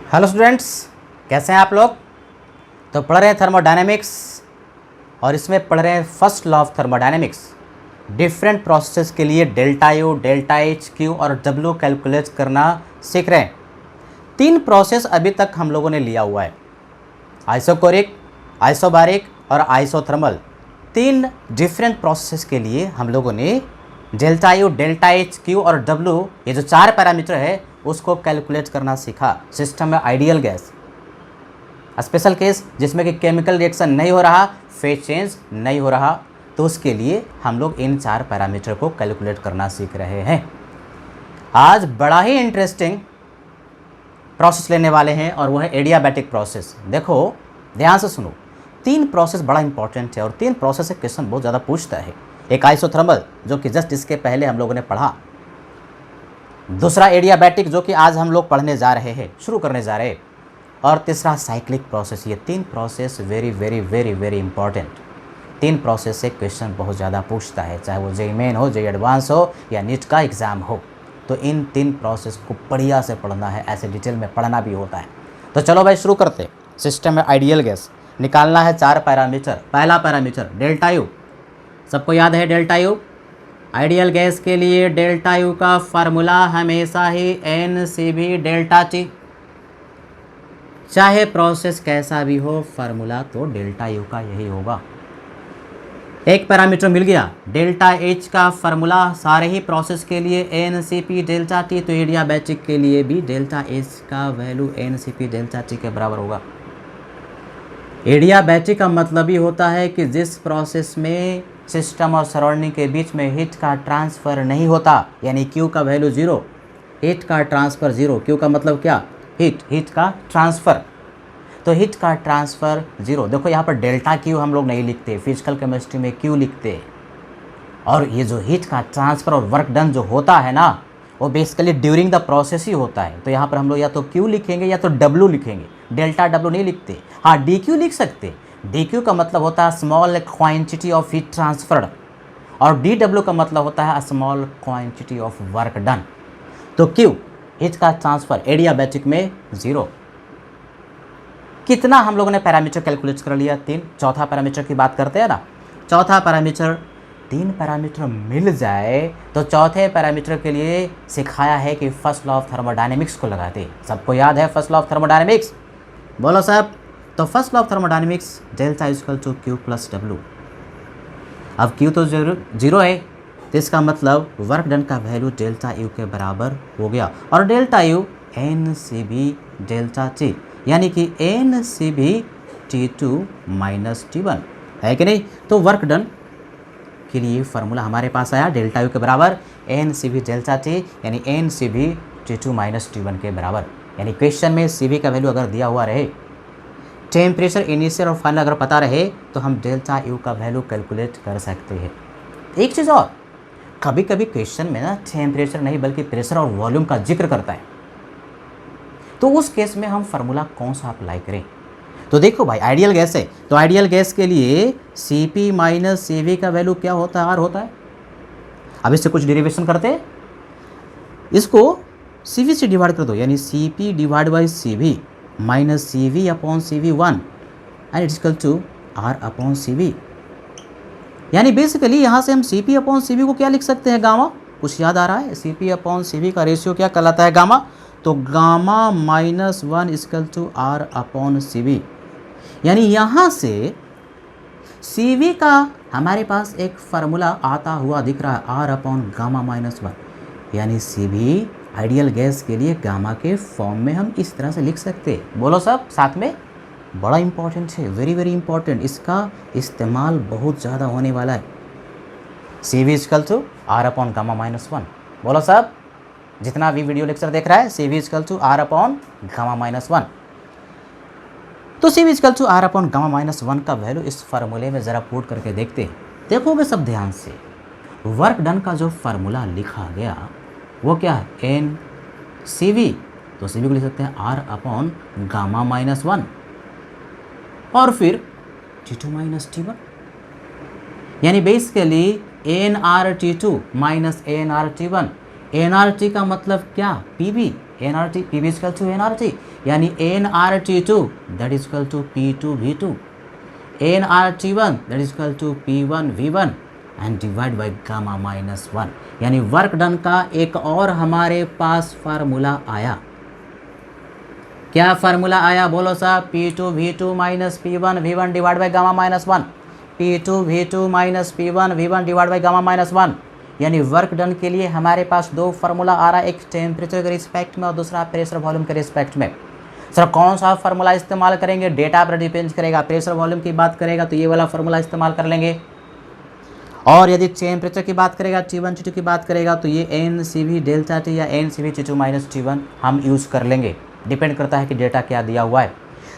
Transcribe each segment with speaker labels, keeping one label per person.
Speaker 1: Hello students, कैसे हैं आप लोग। तो पढ़ रहे हैं थर्मोडायनेमिक्स और इसमें पढ़ रहे हैं first law of thermodynamics. Different processes के लिए delta U, delta H, Q और डब्ल्यू कैलकुलेट करना सीख रहे हैं। 3 प्रोसेस अभी तक हम लोगों ने लिया हुआ है, आइसोकोरिक, आइसोबारिक और आइसोथर्मल। 3 डिफरेंट प्रोसेसेस के लिए हम लोगों ने delta U, delta H, Q और डब्ल्यू, ये जो 4 पैरामीटर है उसको कैलकुलेट करना सीखा। सिस्टम में आइडियल गैस, स्पेशल केस जिसमें कि केमिकल रिएक्शन नहीं हो रहा, फेज चेंज नहीं हो रहा, तो उसके लिए हम लोग इन 4 पैरामीटर को कैलकुलेट करना सीख रहे हैं। आज बड़ा ही इंटरेस्टिंग प्रोसेस लेने वाले हैं और वो है एडियाबैटिक प्रोसेस। देखो ध्यान से सुनो, 3 प्रोसेस बड़ा इंपॉर्टेंट है और 3 प्रोसेस से क्वेश्चन बहुत ज़्यादा पूछता है। एक आइसोथर्मल जो कि जस्ट इसके पहले हम लोगों ने पढ़ा, दूसरा एडियाबैटिक जो कि आज हम लोग पढ़ने जा रहे हैं, शुरू करने जा रहे हैं, और तीसरा साइक्लिक प्रोसेस। ये 3 process very very very very important. 3 process से क्वेश्चन बहुत ज़्यादा पूछता है, चाहे वो जेईई मेन हो, जेईई एडवांस हो या नीट का एग्ज़ाम हो। तो इन 3 प्रोसेस को बढ़िया से पढ़ना है, ऐसे डिटेल में पढ़ना भी होता है। तो चलो भाई शुरू करते। सिस्टम में आइडियल गैस निकालना है 4 पैरामीटर। पहला पैरामीटर डेल्टा यू, सबको याद है डेल्टा यू। आइडियल गैस के लिए डेल्टा यू का फार्मूला हमेशा ही NCV डेल्टा टी, चाहे प्रोसेस कैसा भी हो, फार्मूला तो डेल्टा यू का यही होगा। एक पैरामीटर मिल गया। डेल्टा एच का फार्मूला सारे ही प्रोसेस के लिए NCP डेल्टा टी, तो एडियाबैटिक के लिए भी डेल्टा एच का वैल्यू NCP डेल्टा टी के बराबर होगा। एडियाबैटिक का मतलब ही होता है कि जिस प्रोसेस में सिस्टम और सराउंडिंग के बीच में हीट का ट्रांसफ़र नहीं होता, यानी Q का वैल्यू 0, हीट का ट्रांसफ़र 0। Q का मतलब क्या? हीट का ट्रांसफ़र। तो हीट का ट्रांसफ़र 0। देखो यहाँ पर डेल्टा Q हम लोग नहीं लिखते, फिजिकल केमिस्ट्री में Q लिखते। और ये जो हीट का ट्रांसफ़र और वर्क डन जो होता है ना, वो बेसिकली ड्यूरिंग द प्रोसेस ही होता है। तो यहाँ पर हम लोग या तो Q लिखेंगे या तो W लिखेंगे, डेल्टा W नहीं लिखते। हाँ, DQ लिख सकते। DQ का मतलब होता है small quantity of heat transferred, और DW का मतलब होता है small quantity of work done. तो Q हीट का ट्रांसफर एडियाबैटिक में 0। कितना हम लोगों ने पैरामीटर कैलकुलेट कर लिया? 3। चौथा पैरामीटर की बात करते हैं ना, चौथा पैरामीटर 3 पैरामीटर मिल जाए तो चौथे पैरामीटर के लिए सिखाया है कि फर्स्ट लॉ ऑफ थर्मोडायनेमिक्स को लगाते। सबको याद है फर्स्ट लॉ ऑफ थर्मोडायनेमिक्स? बोलो साहब। तो first law of thermodynamics delta equal to Q plus W। अब Q तो 0 है, तो इसका मतलब वर्क डन का वैल्यू डेल्टा U के बराबर हो गया, और delta U NCV delta T, यानी कि NCV T2 माइनस T1 है कि नहीं। तो वर्क डन के लिए फार्मूला हमारे पास आया डेल्टा यू के बराबर NCV डेल्टा टी, यानी NCV T2 माइनस T1 के बराबर। यानी क्वेश्चन में CV का वैल्यू अगर दिया हुआ रहे, टेम्परेचर इनिशियल और फाइनल अगर पता रहे, तो हम डेल्टा यू का वैल्यू कैलकुलेट कर सकते हैं। एक चीज़ और, कभी कभी क्वेश्चन में ना टेम्परेचर नहीं बल्कि प्रेशर और वॉल्यूम का जिक्र करता है, तो उस केस में हम फार्मूला कौन सा अप्लाई करें? तो देखो भाई, आइडियल गैस है तो आइडियल गैस के लिए CP माइनस CV का वैल्यू क्या होता है? R होता है। अब इससे कुछ डेरिवेशन करते हैं, इसको CV से डिवाइड कर दो, यानी CP divide by CV minus CV upon CV1 and it's equal to R upon CV। यानी बेसिकली यहाँ से हम CP अपॉन CV को क्या लिख सकते हैं? गामा। कुछ याद आ रहा है? CP अपॉन CV का रेशियो क्या कहलाता है? गामा। तो gamma minus 1 equal to R upon CV। यानी यहाँ से CV का हमारे पास एक फार्मूला आता हुआ दिख रहा है, R अपॉन गामा माइनस 1, यानी CV आइडियल गैस के लिए गामा के फॉर्म में हम इस तरह से लिख सकते हैं। बोलो सब साथ में, बड़ा इंपॉर्टेंट है, वेरी वेरी इंपॉर्टेंट, इसका इस्तेमाल बहुत ज़्यादा होने वाला है। CV equal to R upon gamma minus 1। बोलो सब, जितना भी वीडियो लेक्चर देख रहा है, CV equal to R upon gamma minus 1। तो CV equal to R upon gamma minus 1 का वैल्यू इस फार्मूले में ज़रा पुट करके देखते हैं। देखोगे सब ध्यान से, वर्क डन का जो फार्मूला लिखा गया वो क्या है? NCV। तो CV को लिख सकते हैं R अपॉन गामा माइनस 1, और फिर T2 माइनस T1, यानी basically NRT2 minus NRT1। NRT का मतलब क्या? PV, N R T, P V equal to N R T, यानी N R T two that is equal to P two V two, N R T one that is equal to P one V one and divide by gamma minus one. यानी work done का एक और हमारे पास formula आया। क्या formula आया बोलो साहब? P two V two minus P one V one divide by gamma minus one, P two V two minus P one V one divide by gamma minus one. यानी वर्क डन के लिए हमारे पास दो formula आ रहा है, एक temperature के respect में और दूसरा प्रेशर वॉल्यूम के रिस्पेक्ट में। सर कौन सा फार्मूला इस्तेमाल करेंगे? डेटा पर डिपेंड करेगा। प्रेशर वॉल्यूम की बात करेगा तो ये वाला फार्मूला इस्तेमाल कर लेंगे, और यदि टेम्परेचर की बात करेगा, T1 T2 की बात करेगा तो ये N C V delta T या N C V T2 minus T1 हम यूज़ कर लेंगे। डिपेंड करता है कि डेटा क्या दिया हुआ है।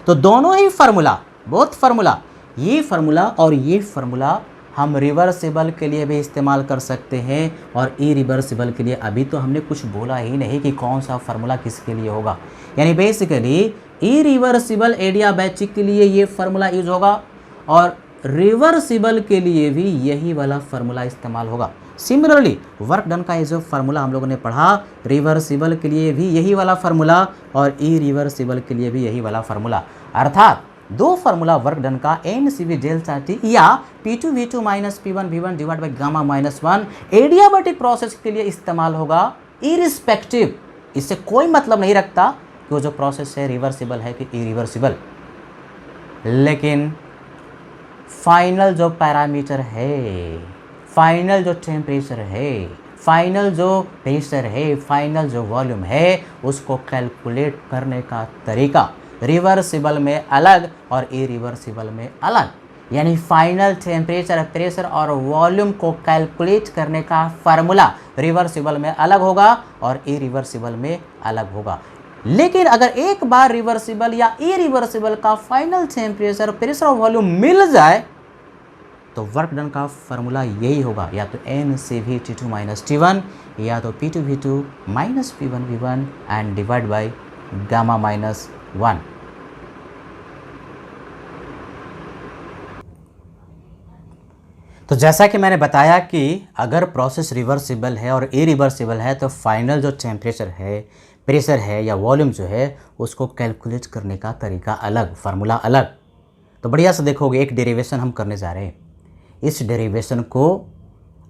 Speaker 1: तो दोनों ही फार्मूला, बोथ फार्मूला, ये फार्मूला और ये फार्मूला हम रिवर्सिबल के लिए भी इस्तेमाल कर सकते हैं और इरिवर्सिबल के लिए अभी तो हमने कुछ बोला ही नहीं कि कौन सा फार्मूला किसके लिए होगा। यानी बेसिकली इरिवर्सिबल एडियाबैटिक के लिए ये फार्मूला यूज होगा और रिवर्सिबल के लिए भी यही वाला फार्मूला इस्तेमाल होगा। सिमिलरली वर्क डन का ये जो फार्मूला हम लोगों ने पढ़ा, रिवर्सिबल के लिए भी यही वाला फार्मूला और इरिवर्सिबल के लिए भी यही वाला फार्मूला। अर्थात दो फार्मूला वर्क डन का N C V delta T या P two V two minus P one V one divide by gamma minus one adiabatic process के लिए इस्तेमाल होगा इरिस्पेक्टिव। इससे कोई मतलब नहीं रखता कि वो जो प्रोसेस है रिवर्सिबल है कि इरिवर्सिबल। लेकिन फाइनल जो पैरामीटर है, फाइनल जो टेम्परेचर है, फाइनल जो प्रेशर है, फाइनल जो वॉल्यूम है, उसको कैलकुलेट करने का तरीका रिवर्सिबल में अलग और इरिवर्सिबल में अलग। यानी फाइनल टेम्परेचर, प्रेशर और वॉल्यूम को कैलकुलेट करने का फार्मूला रिवर्सिबल में अलग होगा और इरिवर्सिबल में अलग होगा। लेकिन अगर एक बार रिवर्सिबल या इरिवर्सिबल का फाइनल टेम्परेचर, प्रेशर और वॉल्यूम मिल जाए तो वर्क डन का फार्मूला यही होगा, या तो N C V T two minus T one या तो P two V two minus P one V one and divide by gamma minus one. तो जैसा कि मैंने बताया कि अगर प्रोसेस रिवर्सिबल है और इरिवर्सिबल है तो फाइनल जो टेम्परेचर है, प्रेशर है या वॉल्यूम जो है उसको कैलकुलेट करने का तरीका अलग, फार्मूला अलग। तो बढ़िया से देखोगे, एक डेरिवेशन हम करने जा रहे हैं। इस डेरिवेशन को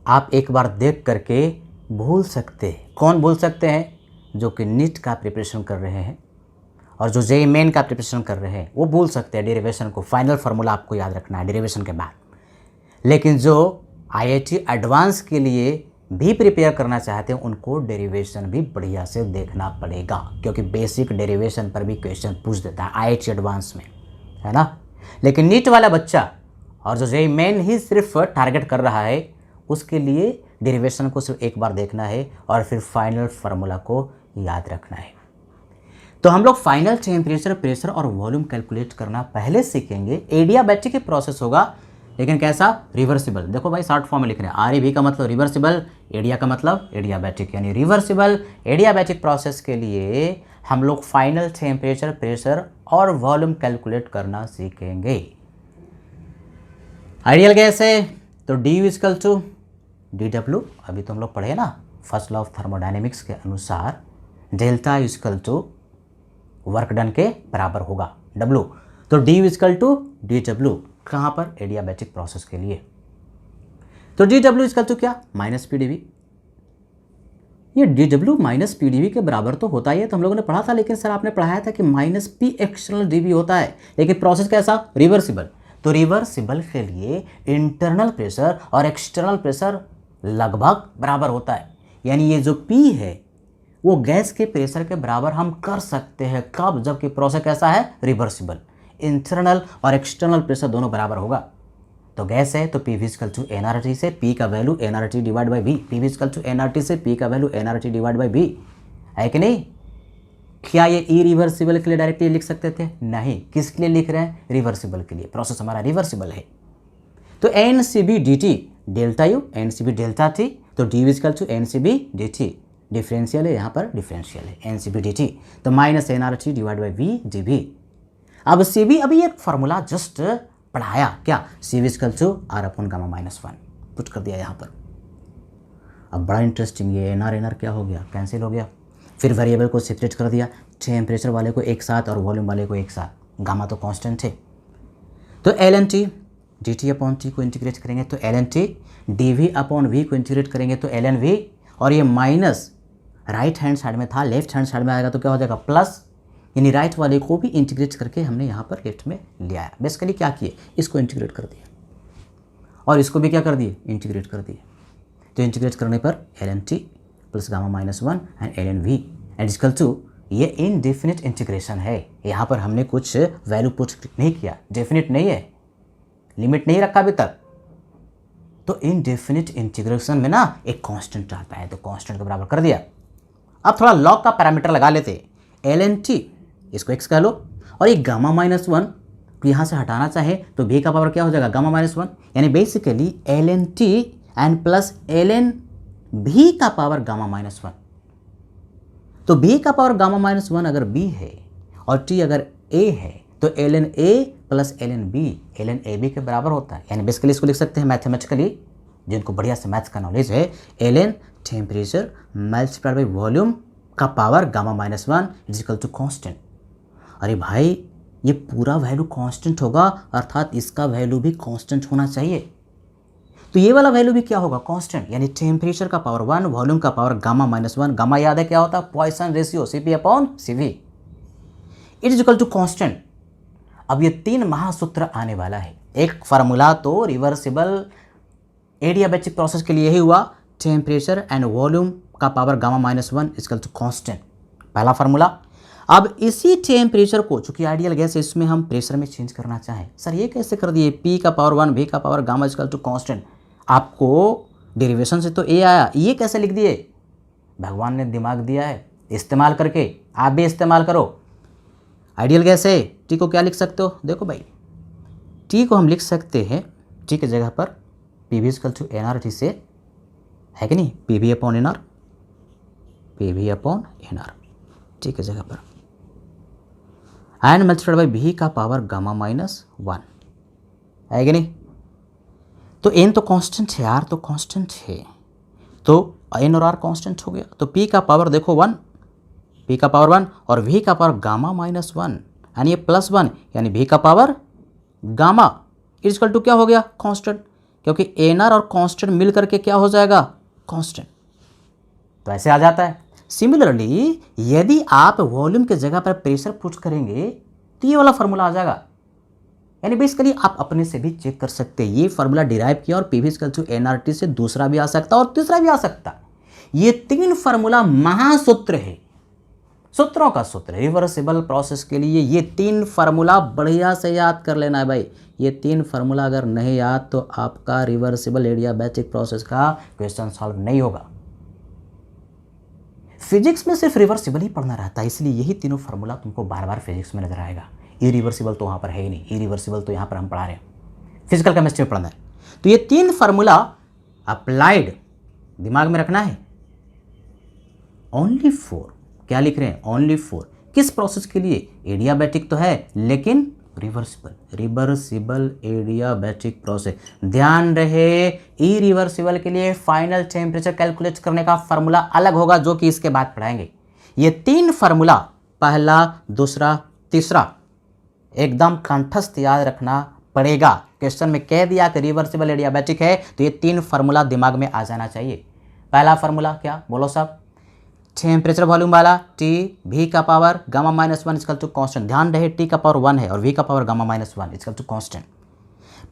Speaker 1: आप एक बार देख करके भूल सकते हैं। कौन भूल सकते हैं? जो कि नीट का प्रिपरेशन कर रहे हैं और जो जेईई मेन का प्रिपरेशन कर रहे हैं वो भूल सकते हैं डेरिवेशन को। फाइनल फार्मूला आपको याद रखना है डेरिवेशन के बाद। लेकिन जो आईआईटी एडवांस के लिए भी प्रिपेयर करना चाहते हैं उनको डेरिवेशन भी बढ़िया से देखना पड़ेगा, क्योंकि बेसिक डेरिवेशन पर भी क्वेश्चन पूछ देता है आईआईटी एडवांस में, है ना। लेकिन नीट वाला बच्चा और जो जेईई मेन ही सिर्फ टारगेट कर रहा है उसके लिए डेरिवेशन को सिर्फ एक बार देखना है और फिर फाइनल फार्मूला को याद रखना है। तो हम लोग फाइनल टेम्परेचर, प्रेशर और वॉल्यूम कैलकुलेट करना पहले सीखेंगे। एडियाबैटिक प्रोसेस होगा, लेकिन कैसा? रिवर्सिबल। देखो भाई शॉर्ट फॉर्म में लिख रहे हैं, आर भी का मतलब रिवर्सिबल, एडिया का मतलब एडियाबैटिक, यानी रिवर्सिबल एडियाबैटिक प्रोसेस के लिए हम लोग फाइनल टेम्परेचर, प्रेशर और वॉल्यूम कैलकुलेट करना सीखेंगे। आइडियल गैस है तो D equal to D W, अभी तो हम लोग पढ़े ना फर्स्ट लॉ ऑफ थर्मोडायनेमिक्स के अनुसार delta equal to work done के बराबर होगा डब्ल्यू। तो D equal to D W कहाँ पर? एडियाबैटिक प्रोसेस के लिए। तो डी डब्ल्यू इक्वल टू क्या? Minus P D V. ये D W minus P D V के बराबर तो होता ही है, तो हम लोगों ने पढ़ा था। लेकिन सर आपने पढ़ाया था कि minus P external D V होता है, लेकिन प्रोसेस कैसा? रिवर्सिबल। तो रिवर्सिबल के लिए इंटरनल प्रेशर और एक्सटर्नल प्रेशर लगभग बराबर होता है। यानी ये जो पी है वो गैस के प्रेशर के बराबर हम कर सकते हैं। कब? जबकि प्रोसेस कैसा है? रिवर्सिबल। इंटरनल और एक्सटर्नल प्रेशर दोनों बराबर होगा। तो गैस है तो P V equal to N R T से पी का value N R T divide by V, P V equal to N R T से पी का value N R T divide by V, है कि नहीं? क्या ये इरिवर्सिबल के लिए डायरेक्टली लिख सकते थे? नहीं। किसके लिए लिख रहे हैं? रिवर्सिबल के लिए। प्रोसेस हमारा रिवर्सिबल है। तो N C B D T delta U, N C B delta T, तो D V equal to N C B D T, differential है, यहाँ पर डिफरेंशियल है N C B D T, तो minus N R T divide by V D V. अब C B, अभी एक फार्मूला जस्ट पढ़ाया, क्या? C B equal to R upon gamma minus one put कर दिया यहाँ पर। अब बड़ा इंटरेस्टिंग, ये एन आर क्या हो गया? कैंसिल हो गया। फिर वेरिएबल को सेपरेट कर दिया, टेम्परेचर वाले को एक साथ और वॉल्यूम वाले को एक साथ, गामा तो कांस्टेंट है। तो L N T D T upon T को इंटीग्रेट करेंगे तो L N T, D V upon V को इंटीग्रेट करेंगे तो एल एन वी, और ये माइनस राइट हैंड साइड में था, लेफ्ट हैंड साइड में आएगा तो क्या हो जाएगा प्लस, यानी राइट वाले को भी इंटीग्रेट करके हमने यहाँ पर लेफ्ट में ले आया। बेसिकली क्या किए, इसको इंटीग्रेट कर दिया और इसको भी क्या कर दिए, इंटीग्रेट कर दिए। तो इंटीग्रेट करने पर L N T plus gamma minus one and L N V and equal to, ये इनडेफिनिट इंटीग्रेशन है, यहाँ पर हमने कुछ वैल्यू पुट नहीं किया, डेफिनिट नहीं है, लिमिट नहीं रखा अभी तक। तो इनडेफिनिट इंटीग्रेशन में ना एक कांस्टेंट आता है, तो कांस्टेंट के बराबर कर दिया। अब थोड़ा लॉग का पैरामीटर लगा लेते, एल एन टी इसको एक्स कह लो, और ये गामा माइनस वन यहाँ से हटाना चाहे तो भी का पावर क्या हो जाएगा, गामा माइनस वन, यानी basically L N T and plus L N V का पावर गामा माइनस वन। तो बी का पावर गामा माइनस वन अगर बी है और टी अगर ए है तो L N A plus L N A B के बराबर होता है। यानी बेसिकली इसको लिख सकते हैं मैथमेटिकली, जिनको बढ़िया से मैथ्स का नॉलेज है, L N temperature multiplied by volume का power gamma minus one is equal to constant. अरे भाई ये पूरा वैल्यू कांस्टेंट होगा, अर्थात इसका वैल्यू भी कांस्टेंट होना चाहिए। तो ये वाला वैल्यू भी क्या होगा, कांस्टेंट, यानी टेम्परेचर का पावर वन, वॉल्यूम का power gamma minus one. Gamma याद है क्या होता है, Poisson ratio, CP upon CV, it is equal to constant. अब ये तीन महासूत्र आने वाला है। एक फार्मूला तो रिवर्सिबल एडियाबैटिक प्रोसेस के लिए ही हुआ, टेम्परेचर एंड वॉल्यूम का power gamma minus one is equal to constant, पहला फार्मूला। अब इसी टेम्परेचर को, चूंकि आइडियल गैस है, इसमें हम प्रेशर में चेंज करना चाहें, सर ये कैसे कर दिए, पी का पावर वन, वी का power gamma is equal to constant. आपको डेरिवेशन से तो ए आया, ये कैसे लिख दिए, भगवान ने दिमाग दिया है, इस्तेमाल करके आप भी इस्तेमाल करो। आइडियल गैस है, टी को क्या लिख सकते हो, देखो भाई टी को हम लिख सकते हैं, टी की जगह पर P V equal to N R T से, है कि नहीं, P V upon N R, P V upon N R, T की जगह पर एंड मल्टीप्लाइड बाई भी का पावर गामा माइनस वन, है कि नहीं। तो एन तो कांस्टेंट है, आर तो कांस्टेंट है, तो एन और आर कांस्टेंट हो गया। तो पी का पावर देखो वन, पी का पावर वन और वी का पावर गामा माइनस वन, यानी ये प्लस वन, यानी भी का power gamma is equal to क्या हो गया, कांस्टेंट, क्योंकि एन आर और कांस्टेंट मिल करके क्या हो जाएगा, कांस्टेंट। तो ऐसे आ जाता है। सिमिलरली यदि आप वॉल्यूम के जगह पर प्रेशर पुट करेंगे तो ये वाला फार्मूला आ जाएगा। यानी बेसिकली आप अपने से भी चेक कर सकते हैं, ये फार्मूला डिराइव किया और P V equal to N R T से दूसरा भी आ सकता है और तीसरा भी आ सकता है। ये तीन फार्मूला महासूत्र है, सूत्रों का सूत्र रिवर्सिबल प्रोसेस के लिए। ये तीन फार्मूला बढ़िया से याद कर लेना है भाई। ये तीन फार्मूला अगर नहीं याद तो आपका रिवर्सिबल एडियाबैटिक प्रोसेस का क्वेश्चन सॉल्व नहीं होगा। फिजिक्स में सिर्फ रिवर्सिबल ही पढ़ना रहता है, इसलिए यही तीनों फार्मूला तुमको बार बार फिजिक्स में नजर आएगा। इरिवर्सिबल तो वहाँ पर है ही नहीं, इरिवर्सिबल तो यहाँ पर हम पढ़ा रहे हैं, फिजिकल केमिस्ट्री में पढ़ना है। तो ये तीन फार्मूला अप्लाइड दिमाग में रखना है। ओनली फोर, क्या लिख रहे हैं, ओनली फोर, किस प्रोसेस के लिए, एडियाबैटिक तो है लेकिन रिवर्सिबल एडियाबैटिक प्रोसेस। ध्यान रहे इरिवर्सिबल के लिए फाइनल टेम्परेचर कैलकुलेट करने का फार्मूला अलग होगा, जो कि इसके बाद पढ़ाएंगे। ये तीन फार्मूला, पहला, दूसरा, तीसरा, एकदम कंठस्थ याद रखना पड़ेगा। क्वेश्चन में कह दिया कि रिवर्सिबल एडियाबैटिक है तो ये तीन फार्मूला दिमाग में आ जाना चाहिए। पहला फार्मूला क्या, बोलो सब, टेम्परेचर वॉल्यूम वाला, टी भी का power gamma minus one equal to constant. ध्यान रहे टी का पावर वन है और वी का power gamma minus one equal to constant.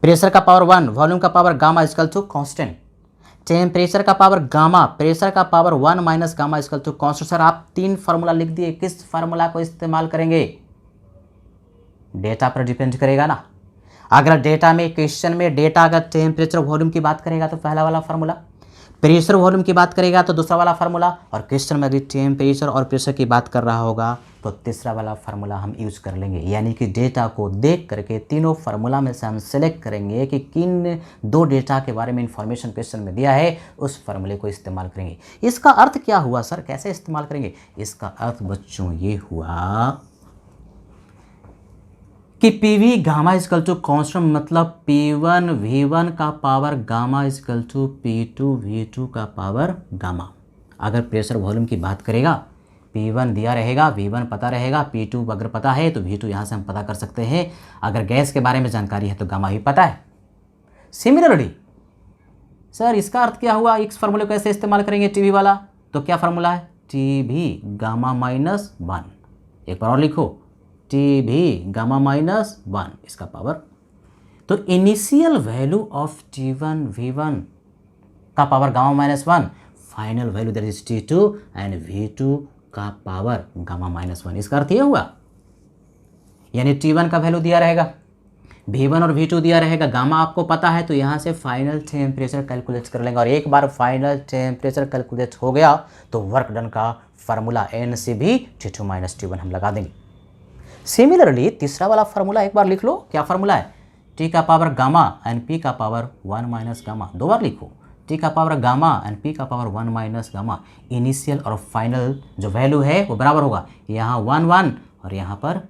Speaker 1: Pressure का पावर वन, वॉल्यूम का power gamma equal to constant. Temperature का पावर गामा, प्रेशर का power one minus gamma equal to constant. Sir आप तीन formula लिख दिए, किस फार्मूला को इस्तेमाल करेंगे, डेटा पर डिपेंड करेगा ना। अगर डेटा में, क्वेश्चन में डेटा अगर टेम्परेचर वॉल्यूम की बात करेगा तो पहला वाला फार्मूला, प्रेशर वॉल्यूम की बात करेगा तो दूसरा वाला फार्मूला, और क्वेश्चन में यदि टेम्परेचर और प्रेशर की बात कर रहा होगा तो तीसरा वाला फार्मूला हम यूज कर लेंगे। यानी कि डेटा को देख करके तीनों फार्मूला में से हम सेलेक्ट करेंगे कि किन दो डेटा के बारे में इंफॉर्मेशन क्वेश्चन में दिया है, उस फार्मूले को इस्तेमाल करेंगे। इसका अर्थ क्या हुआ सर, कैसे इस्तेमाल करेंगे, इसका अर्थ बच्चों ये हुआ कि P V gamma equal to constant, मतलब P1 V1 का power gamma equal to P2 V2 का पावर गामा। अगर प्रेशर वॉल्यूम की बात करेगा P1 दिया रहेगा, V1 पता रहेगा, P2 अगर पता है तो V2 यहाँ से हम पता कर सकते हैं। अगर गैस के बारे में जानकारी है तो गामा भी पता है। सिमिलरली सर इसका अर्थ क्या हुआ, इस फार्मूले को कैसे इस्तेमाल करेंगे टीवी वाला, तो क्या फार्मूला है, टी गामा माइनस 1। एक बार और लिखो, टी गामा माइनस 1 इसका पावर। तो initial value of T1 V1 का power gamma minus 1, final value that is T2 and V2 का पावर गामा माइनस 1। इसका अर्थ ये हुआ, यानी T1 का वैल्यू दिया रहेगा, V1 और V2 दिया रहेगा, गामा आपको पता है, तो यहाँ से फाइनल टेम्परेचर कैलकुलेट कर लेंगे। और एक बार फाइनल टेम्परेचर कैलकुलेट हो गया तो वर्क डन का formula NCV T2 minus T1 हम लगा देंगे। सिमिलरली तीसरा वाला फार्मूला एक बार लिख लो, क्या फार्मूला है, T का पावर गामा एंड P का पावर 1 माइनस गामा। दो बार लिखो, T का पावर गामा एंड P का पावर 1 माइनस गामा। इनिशियल और फाइनल जो वैल्यू है वो बराबर होगा, यहाँ 1 1 और यहाँ पर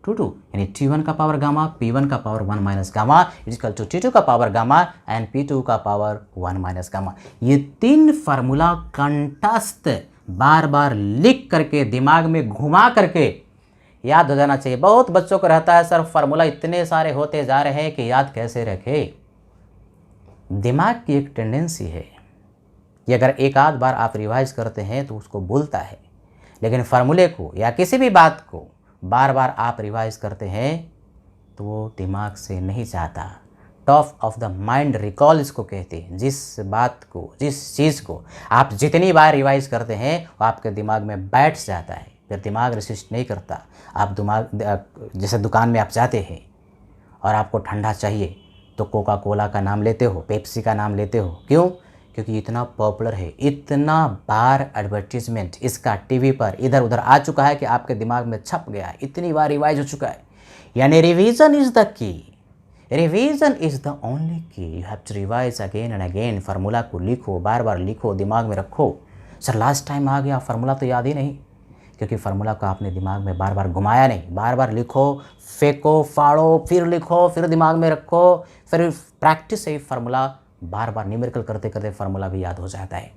Speaker 1: 2 2, यानी T1 का पावर गामा, P1 का power 1 minus gamma is equal to T2 का पावर गामा एंड P2 का पावर 1 माइनस गामा। ये तीन फार्मूला कंठस्थ बार बार लिख करके दिमाग में घुमा करके याद हो जाना चाहिए। बहुत बच्चों को रहता है सर फार्मूला इतने सारे होते जा रहे हैं कि याद कैसे रखे। दिमाग की एक टेंडेंसी है कि अगर एक आध बार आप रिवाइज करते हैं तो उसको भूलता है, लेकिन फार्मूले को या किसी भी बात को बार बार आप रिवाइज करते हैं तो वो दिमाग से नहीं जाता। Top of the mind recall इसको कहते हैं। जिस बात को, जिस चीज़ को आप जितनी बार रिवाइज करते हैं वो आपके दिमाग में बैठ जाता है, फिर दिमाग रेसिस्ट नहीं करता। आप दिमाग, जैसे दुकान में आप जाते हैं और आपको ठंडा चाहिए तो कोका कोला का नाम लेते हो, पेप्सी का नाम लेते हो, क्यों, क्योंकि इतना पॉपुलर है, इतना बार एडवर्टीजमेंट इसका टीवी पर इधर उधर आ चुका है कि आपके दिमाग में छप गया है, इतनी बार रिवाइज हो चुका है। यानी revision is the key, revision is the only key. You have to revise again and again. Formula को लिखो, बार बार लिखो, दिमाग में रखो। सर लास्ट टाइम आ गया फार्मूला तो याद ही नहीं, क्योंकि फार्मूला को आपने दिमाग में बार बार घुमाया नहीं। बार बार लिखो, फेंको, फाड़ो, फिर लिखो, फिर दिमाग में रखो, फिर प्रैक्टिस से फार्मूला बार बार न्यूमेरिकल करते करते फार्मूला भी याद हो जाता है।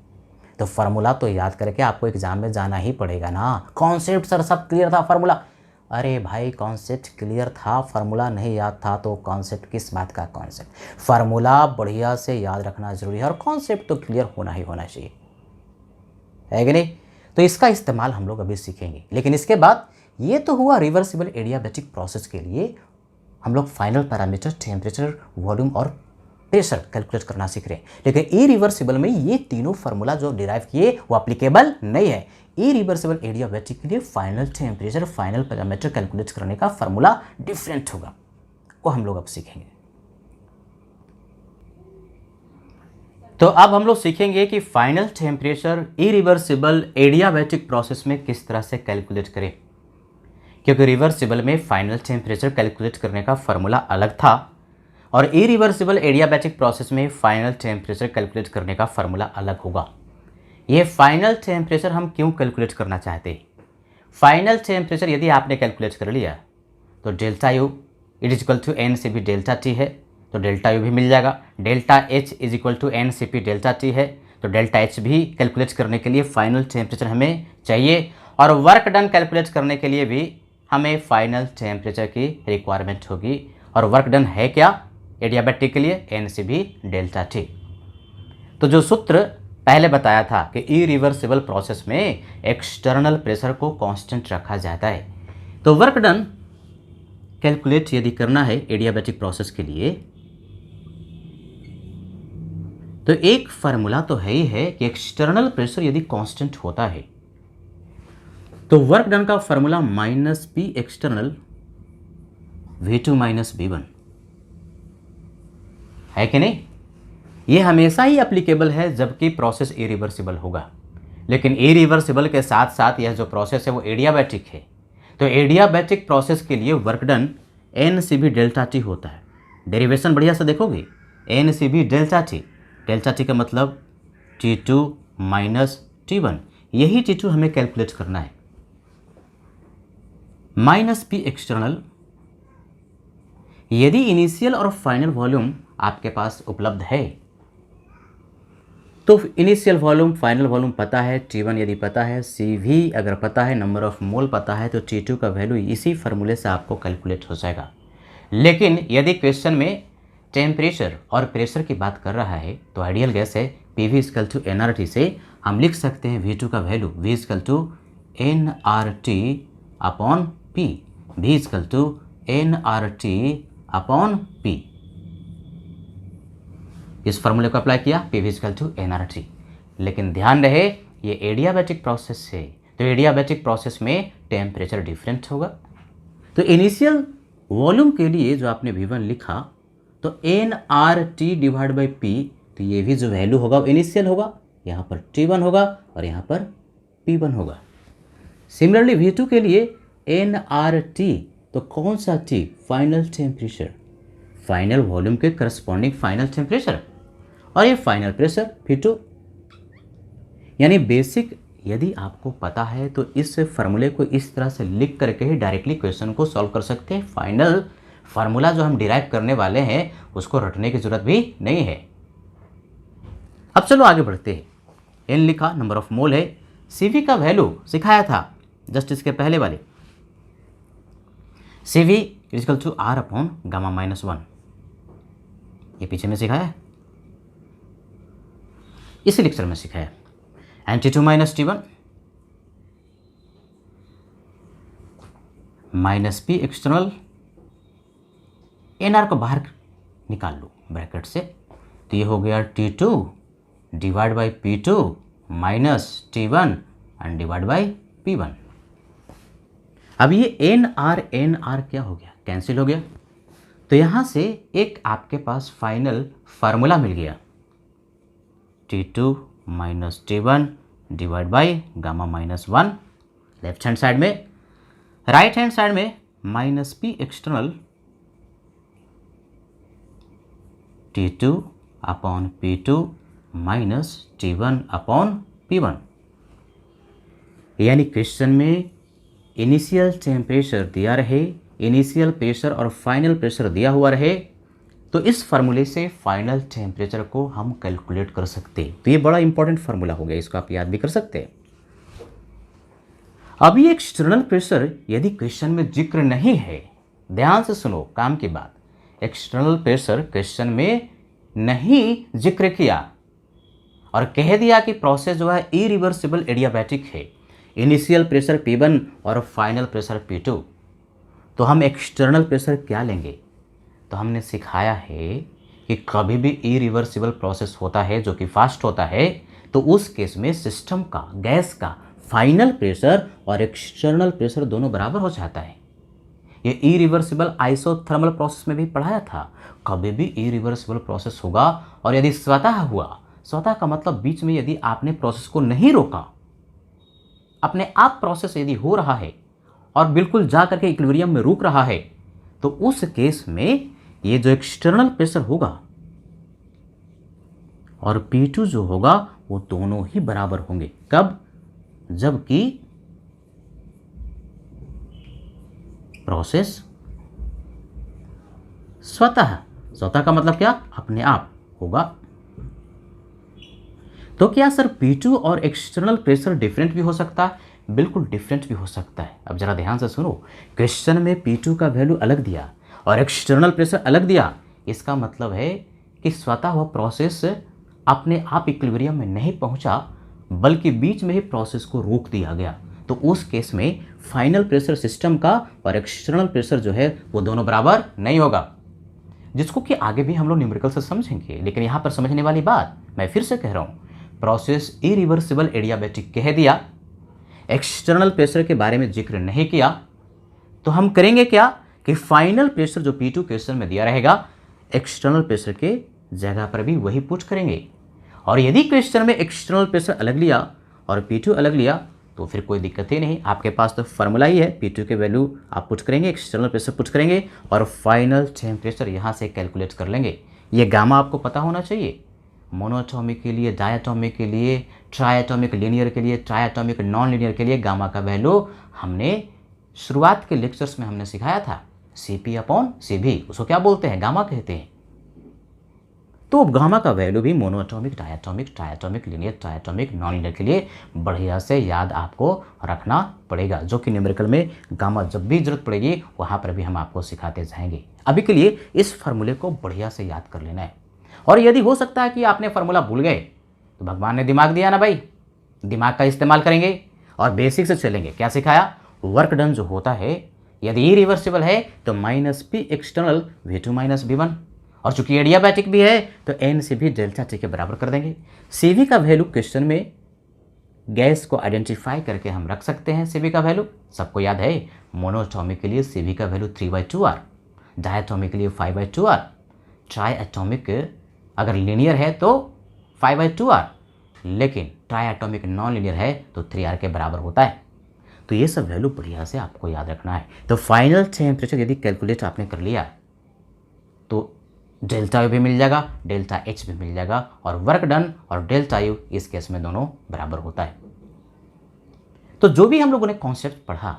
Speaker 1: तो फार्मूला तो याद करके आपको एग्जाम में जाना ही पड़ेगा ना। कॉन्सेप्ट सर सब क्लियर था, फार्मूला, अरे भाई कॉन्सेप्ट क्लियर था, फार्मूला नहीं याद था तो कॉन्सेप्ट किस बात का कॉन्सेप्ट। फार्मूला बढ़िया से याद रखना जरूरी है और कॉन्सेप्ट तो क्लियर होना ही होना चाहिए, है कि नहीं। तो इसका इस्तेमाल हम लोग अभी सीखेंगे, लेकिन इसके बाद ये तो हुआ रिवर्सिबल एडियाबैटिक प्रोसेस के लिए हम लोग फाइनल पैरामीटर टेम्परेचर, वॉल्यूम और प्रेशर कैलकुलेट करना सीख रहे हैं। लेकिन इरिवर्सिबल में ये तीनों फार्मूला जो डिराइव किए वो एप्लीकेबल नहीं है। इरिवर्सिबल एडियाबैटिक के लिए final temperature, final parameter calculate करने का फार्मूला डिफरेंट होगा, को हम लोग अब सीखेंगे। तो अब हम लोग सीखेंगे कि final temperature irreversible adiabatic process में किस तरह से कैलकुलेट करें, क्योंकि रिवर्सिबल में फाइनल टेम्परेचर कैलकुलेट करने का फार्मूला अलग था और इरिवर्सिबल एडियाबैटिक प्रोसेस में फाइनल टेम्परेचर कैलकुलेट करने का फार्मूला अलग होगा। ये फाइनल टेम्परेचर हम क्यों कैलकुलेट करना चाहते हैं? फाइनल टेम्परेचर यदि आपने कैलकुलेट कर लिया तो delta U it is equal to N C P delta T है, तो डेल्टा यू भी मिल जाएगा। Delta H is equal to N C P delta T है, तो डेल्टा एच भी कैलकुलेट करने के लिए फाइनल टेम्परेचर हमें चाहिए और वर्क डन कैलकुलेट करने के लिए भी हमें फाइनल टेम्परेचर की रिक्वायरमेंट होगी। और वर्क डन है क्या एडियाबैटिक के लिए, N C B delta T. तो जो सूत्र पहले बताया था कि इरिवर्सिबल प्रोसेस में एक्सटर्नल प्रेशर को कांस्टेंट रखा जाता है, तो वर्क डन कैलकुलेट यदि करना है एडियाबैटिक प्रोसेस के लिए तो एक फार्मूला तो है ही है कि एक्सटर्नल प्रेशर यदि कांस्टेंट होता है तो वर्क डन का formula minus P external V2 minus V1 है कि नहीं। ये हमेशा ही एप्लीकेबल है जबकि प्रोसेस इरिवर्सिबल होगा, लेकिन इरिवर्सिबल के साथ साथ यह जो प्रोसेस है वो एडियाबैटिक है। तो एडियाबैटिक प्रोसेस के लिए work done N C B delta T होता है। डेरिवेशन बढ़िया से देखोगे, N C B delta T का मतलब T2 माइनस T1, यही T2 हमें कैलकुलेट करना है। माइनस पी एक्सटर्नल, यदि इनिशियल और फाइनल वॉल्यूम आपके पास उपलब्ध है तो इनिशियल वॉल्यूम, फाइनल वॉल्यूम पता है, T1 यदि पता है, CV अगर पता है, नंबर ऑफ मोल पता है, तो T2 का वैल्यू इसी फार्मूले से आपको कैलकुलेट हो जाएगा। लेकिन यदि क्वेश्चन में टेम्परेचर और प्रेशर की बात कर रहा है तो आइडियल गैस है PV इक्वल टू nRT से हम लिख सकते हैं V2 का value V equal to nRT upon P, V equal to nRT upon P। इस फार्मूले को अप्लाई किया, PV इक्वल टू nRT। लेकिन ध्यान रहे ये एडियाबैटिक प्रोसेस है, तो एडियाबैटिक प्रोसेस में टेम्परेचर डिफरेंट होगा। तो इनिशियल वॉल्यूम के लिए जो आपने V1 लिखा तो nRT डिवाइड बाई P, तो ये भी जो वैल्यू होगा वो इनिशियल होगा, यहाँ पर T1 होगा और यहाँ पर P1 होगा। सिमिलरली V2 के लिए nRT, तो कौन सा T? Final temperature, final volume के करस्पॉन्डिंग फाइनल टेम्परेचर, और ये फाइनल प्रेशर P2। यानी बेसिक यदि आपको पता है तो इस फार्मूले को इस तरह से लिख करके ही डायरेक्टली क्वेश्चन को सॉल्व कर सकते हैं। फाइनल फार्मूला जो हम डिराइव करने वाले हैं उसको रटने की जरूरत भी नहीं है। अब चलो आगे बढ़ते हैं। N लिखा, नंबर ऑफ मोल है, CV का वैल्यू सिखाया था जस्ट इसके पहले वाले, CV equal to R upon gamma minus 1, ये पीछे में सिखाया है, इसी लेक्चर में सिखाया। And T2 minus T1 minus P external, NR को बाहर निकाल लो ब्रैकेट से, तो ये हो गया T2 divide by P2 minus T1 and divide by P1। अब ये NR क्या हो गया? कैंसिल हो गया। तो यहाँ से एक आपके पास फाइनल फार्मूला मिल गया, T2 minus T1 divide by gamma minus 1 left hand side में, राइट हैंड साइड में minus P external T2 upon P2 minus T1 upon P1। यानी क्वेश्चन में इनिशियल टेम्परेचर दिया रहे, इनिशियल प्रेशर और फाइनल प्रेशर दिया हुआ रहे, तो इस फार्मूले से फाइनल टेम्परेचर को हम कैलकुलेट कर सकते हैं। तो ये बड़ा इंपॉर्टेंट फार्मूला हो गया, इसको आप याद भी कर सकते हैं। अभी एक्सटर्नल प्रेशर यदि क्वेश्चन में जिक्र नहीं है, ध्यान से सुनो काम की बात, एक्सटर्नल प्रेशर क्वेश्चन में नहीं जिक्र किया और कह दिया कि प्रोसेस जो है इरिवर्सिबल एडियाबैटिक है, इनिशियल प्रेशर P1 और फाइनल प्रेशर P2, तो हम एक्सटर्नल प्रेशर क्या लेंगे? तो हमने सिखाया है कि कभी भी इरिवर्सिबल प्रोसेस होता है जो कि फास्ट होता है, तो उस केस में सिस्टम का, गैस का फाइनल प्रेशर और एक्सटर्नल प्रेशर दोनों बराबर हो जाता है। ये इरिवर्सिबल आइसोथर्मल प्रोसेस में भी पढ़ाया था। कभी भी इरिवर्सिबल प्रोसेस होगा और यदि स्वतः हुआ, स्वतः का मतलब बीच में यदि आपने प्रोसेस को नहीं रोका, अपने आप प्रोसेस यदि हो रहा है और बिल्कुल जा करके इक्विलिब्रियम में रुक रहा है, तो उस केस में ये जो एक्सटर्नल प्रेशर होगा और P2 जो होगा वो दोनों ही बराबर होंगे। कब? जबकि प्रोसेस स्वतः, स्वतः का मतलब क्या? अपने आप होगा। तो क्या सर P2 और एक्सटर्नल प्रेशर डिफरेंट भी हो सकता है? बिल्कुल डिफरेंट भी हो सकता है। अब जरा ध्यान से सुनो, क्वेश्चन में P2 का वैल्यू अलग दिया और एक्सटर्नल प्रेशर अलग दिया, इसका मतलब है कि स्वतः वह प्रोसेस अपने आप इक्विलिब्रियम में नहीं पहुंचा, बल्कि बीच में ही प्रोसेस को रोक दिया गया। तो उस केस में फाइनल प्रेशर सिस्टम का और एक्सटर्नल प्रेशर जो है वो दोनों बराबर नहीं होगा, जिसको कि आगे भी हम लोग न्यूमेरिकल से समझेंगे। लेकिन यहाँ पर समझने वाली बात मैं फिर से कह रहा हूँ, प्रोसेस इरिवर्सिबल एडियाबैटिक कह दिया, एक्सटर्नल प्रेशर के बारे में जिक्र नहीं किया, तो हम करेंगे क्या कि फाइनल प्रेशर जो P2 क्वेश्चन में दिया रहेगा, एक्सटर्नल प्रेशर के जगह पर भी वही पुट करेंगे। और यदि क्वेश्चन में एक्सटर्नल प्रेशर अलग लिया और P2 अलग लिया तो फिर कोई दिक्कत ही नहीं, आपके पास तो फार्मूला ही है, P2 के वैल्यू आप पुट करेंगे, एक्सटर्नल प्रेशर पुट करेंगे और फाइनल टेम्परेचर यहाँ से कैलकुलेट कर लेंगे। ये गामा आपको पता होना चाहिए, मोनोएटॉमिक के लिए, डायएटॉमिक के लिए, ट्राइएटॉमिक लीनियर के लिए, ट्राइएटॉमिक नॉन लीनियर के लिए गामा का वैल्यू हमने शुरुआत के लेक्चर्स में हमने सिखाया था, CP अपॉन CB, उसको क्या बोलते हैं? गामा कहते हैं। तो गामा का वैल्यू भी monoatomic, diatomic, triatomic, linear, triatomic, non linear के लिए बढ़िया से याद आपको रखना पड़ेगा, जो कि न्यूमेरिकल में गामा जब भी जरूरत पड़ेगी वहाँ पर भी हम आपको सिखाते जाएंगे। अभी के लिए इस फार्मूले को बढ़िया से याद कर लेना है। और यदि हो सकता है कि आपने फार्मूला भूल गए तो भगवान ने दिमाग दिया ना भाई, दिमाग का इस्तेमाल करेंगे और बेसिक से चलेंगे। क्या सिखाया? वर्क डन जो होता है यदि इरिवर्सिबल है तो -P एक्सटर्नल V2 - V1, और चूंकि एडियाबैटिक भी है तो n से भी डेल्टा टी के बराबर कर देंगे। CV का वैल्यू क्वेश्चन में गैस को आइडेंटिफाई करके हम रख सकते हैं। CV का वैल्यू सबको याद है, मोनोएटॉमिक के लिए CV का वैल्यू 3/2R, डायटॉमिक के लिए 5/2R, ट्राइएटॉमिक अगर लीनियर है तो 5/2R, लेकिन ट्राइएटॉमिक नॉन लीनियर है तो 3R के बराबर होता है। तो ये सब वैल्यू बढ़िया से आपको याद रखना है। तो फाइनल टेम्परेचर यदि कैलकुलेट आपने कर लिया तो डेल्टा यू भी मिल जाएगा, डेल्टा एच भी मिल जाएगा, और वर्क डन और डेल्टा यू इस केस में दोनों बराबर होता है। तो जो भी हम लोगों ने कॉन्सेप्ट पढ़ा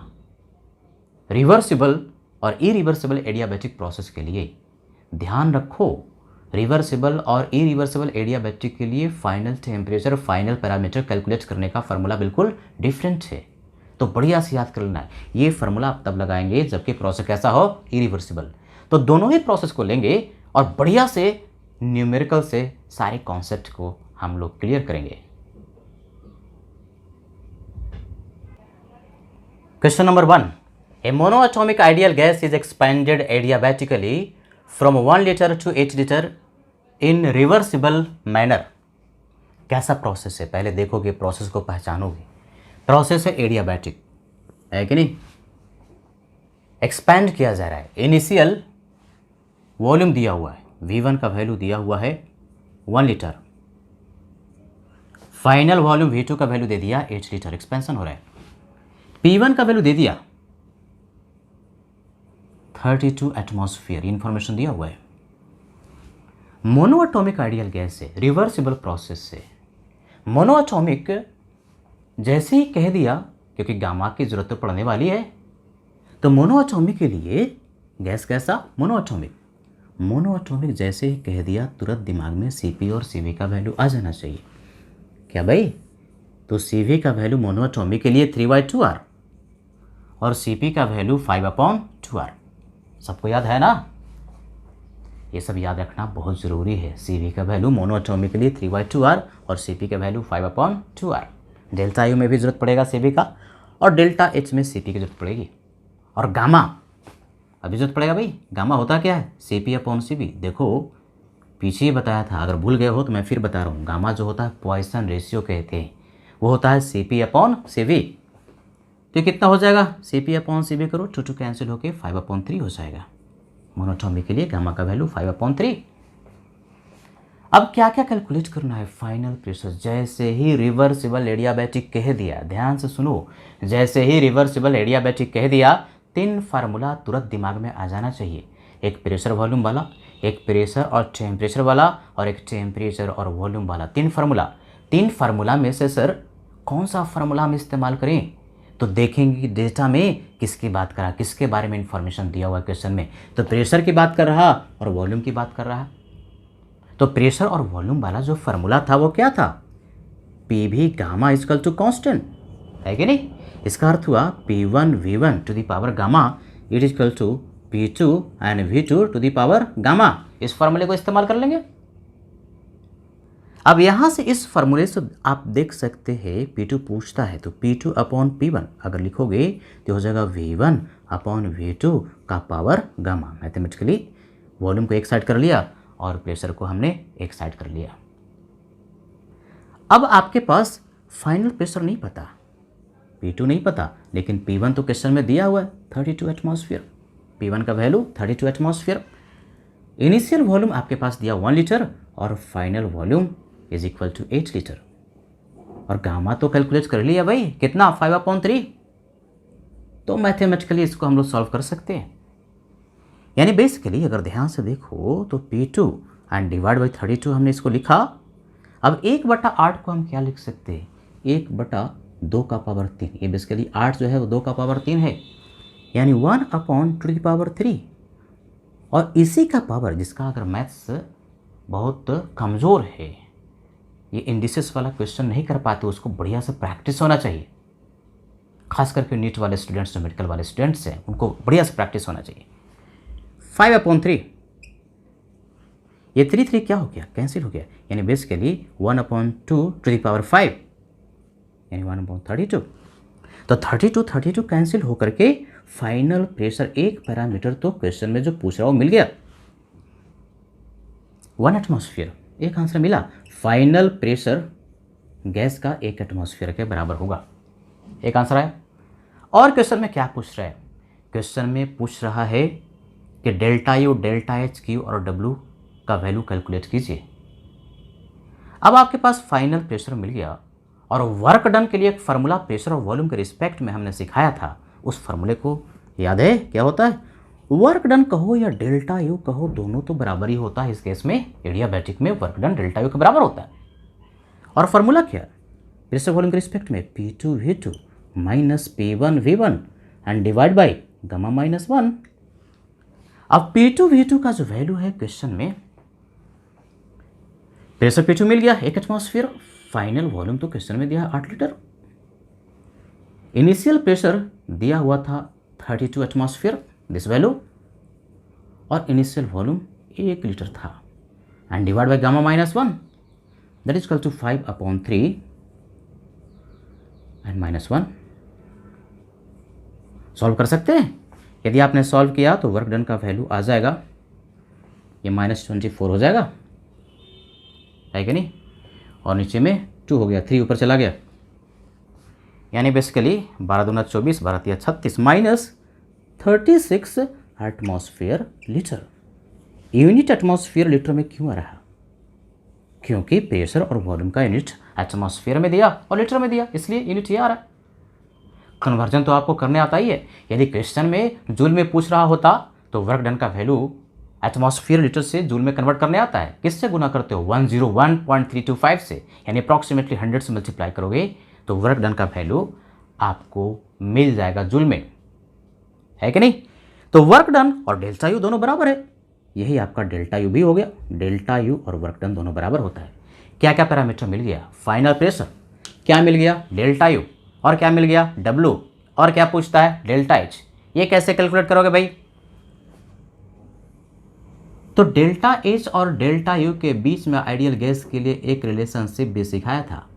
Speaker 1: रिवर्सिबल और इरिवर्सिबल एडियाबैटिक प्रोसेस के लिए, ध्यान रखो रिवर्सिबल और इरिवर्सिबल एडियाबैटिक के लिए final temperature, final parameter calculate करने का फार्मूला बिल्कुल डिफरेंट है। तो बढ़िया से याद कर लेना है। ये फार्मूला आप तब लगाएंगे जबकि प्रोसेस कैसा हो? इरिवर्सिबल। तो दोनों ही प्रोसेस को लेंगे और बढ़िया से न्यूमेरिकल से सारे कॉन्सेप्ट को हम लोग क्लियर करेंगे। Question number 1, a monoatomic ideal gas is expanded adiabatically from 1 litre to 8 litre in reversible manner. कैसा प्रोसेस है? पहले देखोगे, प्रोसेस को पहचानोगे। प्रोसेस है एडियाबैटिक, है कि नहीं? एक्सपैंड किया जा रहा है। इनिशियल वॉल्यूम दिया हुआ है, V1 का वैल्यू दिया हुआ है 1 लीटर, फाइनल वॉल्यूम V2 का वैल्यू दे दिया 8 लीटर, एक्सपेंशन हो रहा है। P1 का वैल्यू दे दिया 32 एटमॉस्फेयर, इंफॉर्मेशन दिया हुआ है। मोनोएटॉमिक आइडियल गैस से, रिवर्सिबल प्रोसेस से, मोनोएटॉमिक जैसे ही कह दिया, क्योंकि गामा की जरूरत तो पड़ने वाली है, तो मोनोएटॉमिक के लिए गैस कैसा? मोनोएटॉमिक। मोनोएटॉमिक जैसे ही कह दिया तुरंत दिमाग में CP और CV का वैल्यू आ जाना चाहिए। क्या भाई? तो CV का वैल्यू मोनोएटॉमिक के लिए 3/2R और CP का वैल्यू 5/2R। सबको याद है ना? ये सब याद रखना बहुत ज़रूरी है। CV का वैल्यू मोनोएटॉमिक के लिए 3/2R और CP का वैल्यू 5/2R। डेल्टा यू में भी जरूरत पड़ेगा CV का, और डेल्टा एच में CP की जरूरत पड़ेगी। और गामा अभी जरूरत पड़ेगा भाई। गामा होता क्या है? CP/CV। देखो पीछे ही बताया था, अगर भूल गए हो तो मैं फिर बता रहा हूँ। गामा जो होता है पॉइसन रेशियो कहते हैं, वो होता है CP/CV। तो कितना हो जाएगा? CP/CV करो, 2 कैंसिल होके 5/3 हो जाएगा। मोनोएटॉमिक के लिए गामा का वैल्यू 5/3। अब क्या क्या कैलकुलेट करना है? Final pressure. जैसे ही रिवर्सिबल एडियाबैटिक कह दिया, ध्यान से सुनो, जैसे ही रिवर्सिबल एडियाबैटिक कह दिया 3 फार्मूला तुरंत दिमाग में आ जाना चाहिए। एक प्रेशर वॉल्यूम वाला, एक प्रेशर और टेम्परेचर वाला, और एक टेम्परेचर और वॉल्यूम वाला। 3 फार्मूला। 3 फार्मूला में से सर कौन सा फार्मूला हम इस्तेमाल करें? तो देखेंगे कि डेटा में किसकी बात कर रहा, किसके बारे में इंफॉर्मेशन दिया हुआ है क्वेश्चन में। तो प्रेशर की बात कर रहा और वॉल्यूम की बात कर रहा। तो प्रेशर और वॉल्यूम वाला जो फार्मूला था वो क्या था? PV gamma equal to constant, है कि नहीं? इसका अर्थ हुआ P1 V1 to the power gamma it is equal to P2 and V2 to the power gamma. इस फार्मूले को इस्तेमाल कर लेंगे। अब यहाँ से इस फार्मूले से आप देख सकते हैं P2 पूछता है तो P2/P1 अगर लिखोगे तो हो जाएगा V1/V2 का पावर गामा। मैथमेटिकली वॉल्यूम को एक साइड कर लिया और प्रेशर को हमने एक साइड कर लिया। अब आपके पास फाइनल प्रेशर नहीं पता, P2 नहीं पता, लेकिन P1 तो क्वेश्चन में दिया हुआ है 32 एटमॉस्फेयर। P1 का वैल्यू 32 एटमॉस्फेयर। इनिशियल वॉल्यूम आपके पास दिया 1 लीटर और final volume is equal to 8 litre. और गामा तो कैलकुलेट कर लिया भाई, कितना? 5/3। तो मैथमेटिकली इसको हम लोग सॉल्व कर सकते हैं। यानी बेसिकली अगर ध्यान से देखो तो P2 एंड डिवाइड बाई 32 हमने इसको लिखा। अब 1/8 को हम क्या लिख सकते हैं? 1/2 का पावर 3। ये बेसिकली 8 जो है वो 2 का पावर 3 है, यानी 1/2 की पावर 3। और इसी का पावर, जिसका अगर मैथ्स बहुत कमज़ोर है, ये इंडिसेस वाला क्वेश्चन नहीं कर पाते, उसको बढ़िया से प्रैक्टिस होना चाहिए। खास करके नीट वाले स्टूडेंट्स जो मेडिकल वाले स्टूडेंट्स हैं उनको बढ़िया से प्रैक्टिस होना चाहिए। 5/3, ये 3 क्या हो गया, कैंसिल हो गया, यानी बेसिकली 1/2 यानी 1/32। तो 32 कैंसिल होकर के फाइनल प्रेशर, एक पैरामीटर तो क्वेश्चन में जो पूछ रहा हो मिल गया, 1 एटमॉस्फेयर, एक आंसर मिला। फाइनल प्रेशर गैस का 1 एटमॉस्फेयर के बराबर होगा, एक आंसर आया। और क्वेश्चन में क्या पूछ रहा है, क्वेश्चन में पूछ रहा है कि delta U, delta H, Q और डब्ल्यू का वैल्यू कैलकुलेट कीजिए। अब आपके पास फाइनल प्रेशर मिल गया और वर्क डन के लिए एक फार्मूला प्रेशर और वॉल्यूम के रिस्पेक्ट में हमने सिखाया था, उस फार्मूले को याद है, क्या होता है, वर्क डन कहो या डेल्टा यू कहो, दोनों तो बराबर ही होता है। इस केस में एडियाबैटिक में वर्क डन डेल्टा यू के बराबर होता है। और फार्मूला क्या, प्रेशर वॉल्यूम के रिस्पेक्ट में P2V2 minus P1V1 and divide by gamma -1। अब P2V2 का जो वैल्यू है क्वेश्चन में, प्रेशर P2 मिल गया 1 एटमॉस्फेयर, फाइनल वॉल्यूम तो क्वेश्चन में दिया 8 लीटर, इनिशियल प्रेशर दिया हुआ था 32 एटमॉस्फेयर दिस वैल्यू, और इनिशियल वॉल्यूम 1 लीटर था, and divide by gamma -1 that is equal to 5/3 and -1। Solve कर सकते हैं, यदि आपने सॉल्व किया तो वर्क डन का वैल्यू आ जाएगा, ये -24 हो जाएगा, है कि नहीं, और नीचे में 2 हो गया, 3 ऊपर चला गया, यानी basically 12×2 = 24, 12×3 = 36 minus 36 atmosphere litre. Unit atmosphere litre में क्यों आ रहा, क्योंकि प्रेशर और वॉल्यूम का यूनिट एटमॉस्फेयर में दिया और लीटर में दिया, इसलिए यूनिट ये आ रहा है। कन्वर्जन तो आपको करने आता ही है, यदि क्वेश्चन में जूल में पूछ रहा होता तो वर्क डन का वैल्यू एटमॉस्फेयर लीटर से जूल में कन्वर्ट करने आता है। किससे गुना करते हो, 101.325 से, यानी अप्रॉक्सीमेटली 100 से मल्टीप्लाई करोगे तो वर्क डन का वैल्यू आपको मिल जाएगा जूल में, है कि नहीं। तो वर्क डन और डेल्टा यू दोनों बराबर है, यही आपका डेल्टा यू भी हो गया, डेल्टा यू और वर्क डन दोनों बराबर होता है। क्या क्या पैरामीटर मिल गया, फाइनल प्रेशर, क्या मिल गया, डेल्टा यू, और क्या मिल गया, डब्ल्यू, और क्या पूछता है, डेल्टा एच। ये कैसे कैलकुलेट करोगे भाई, तो डेल्टा एच और डेल्टा यू के बीच में आइडियल गैस के लिए एक रिलेशनशिप भी सिखाया था,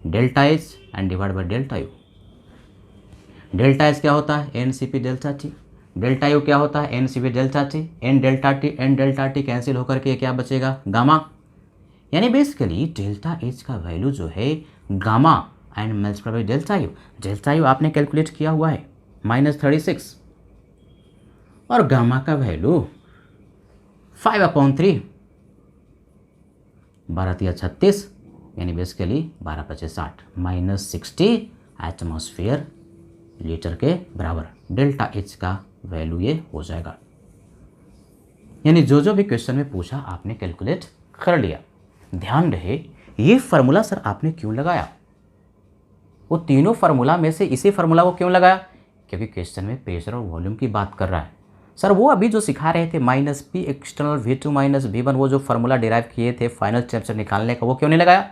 Speaker 1: delta H and divide by delta U. Delta H क्या होता है, NCP delta T, delta U क्या होता है, NCP delta T, N delta T cancel होकर के क्या बचेगा, गामा, यानी बेसिकली डेल्टा एच का वैल्यू जो है gamma and multiply by delta U आपने कैलकुलेट किया हुआ है -36, और गामा का वैल्यू 5/3, 12×3 = 36, यानी बेसिकली 12×5 = 60 -60 एटमॉस्फेयर लीटर के बराबर डेल्टा एच का वैल्यू ये हो जाएगा। यानी जो जो भी क्वेश्चन में पूछा आपने कैलकुलेट कर लिया। ध्यान रहे, ये फार्मूला सर आपने क्यों लगाया, वो तीनों फार्मूला में से इसी फार्मूला को क्यों लगाया, क्योंकि क्वेश्चन में प्रेशर और वॉल्यूम की बात कर रहा है। सर वो अभी जो सिखा रहे थे -P एक्सटर्नल V2 - V1, वो जो फार्मूला डिराइव किए थे फाइनल टेम्परेचर निकालने का, वो क्यों नहीं लगाया,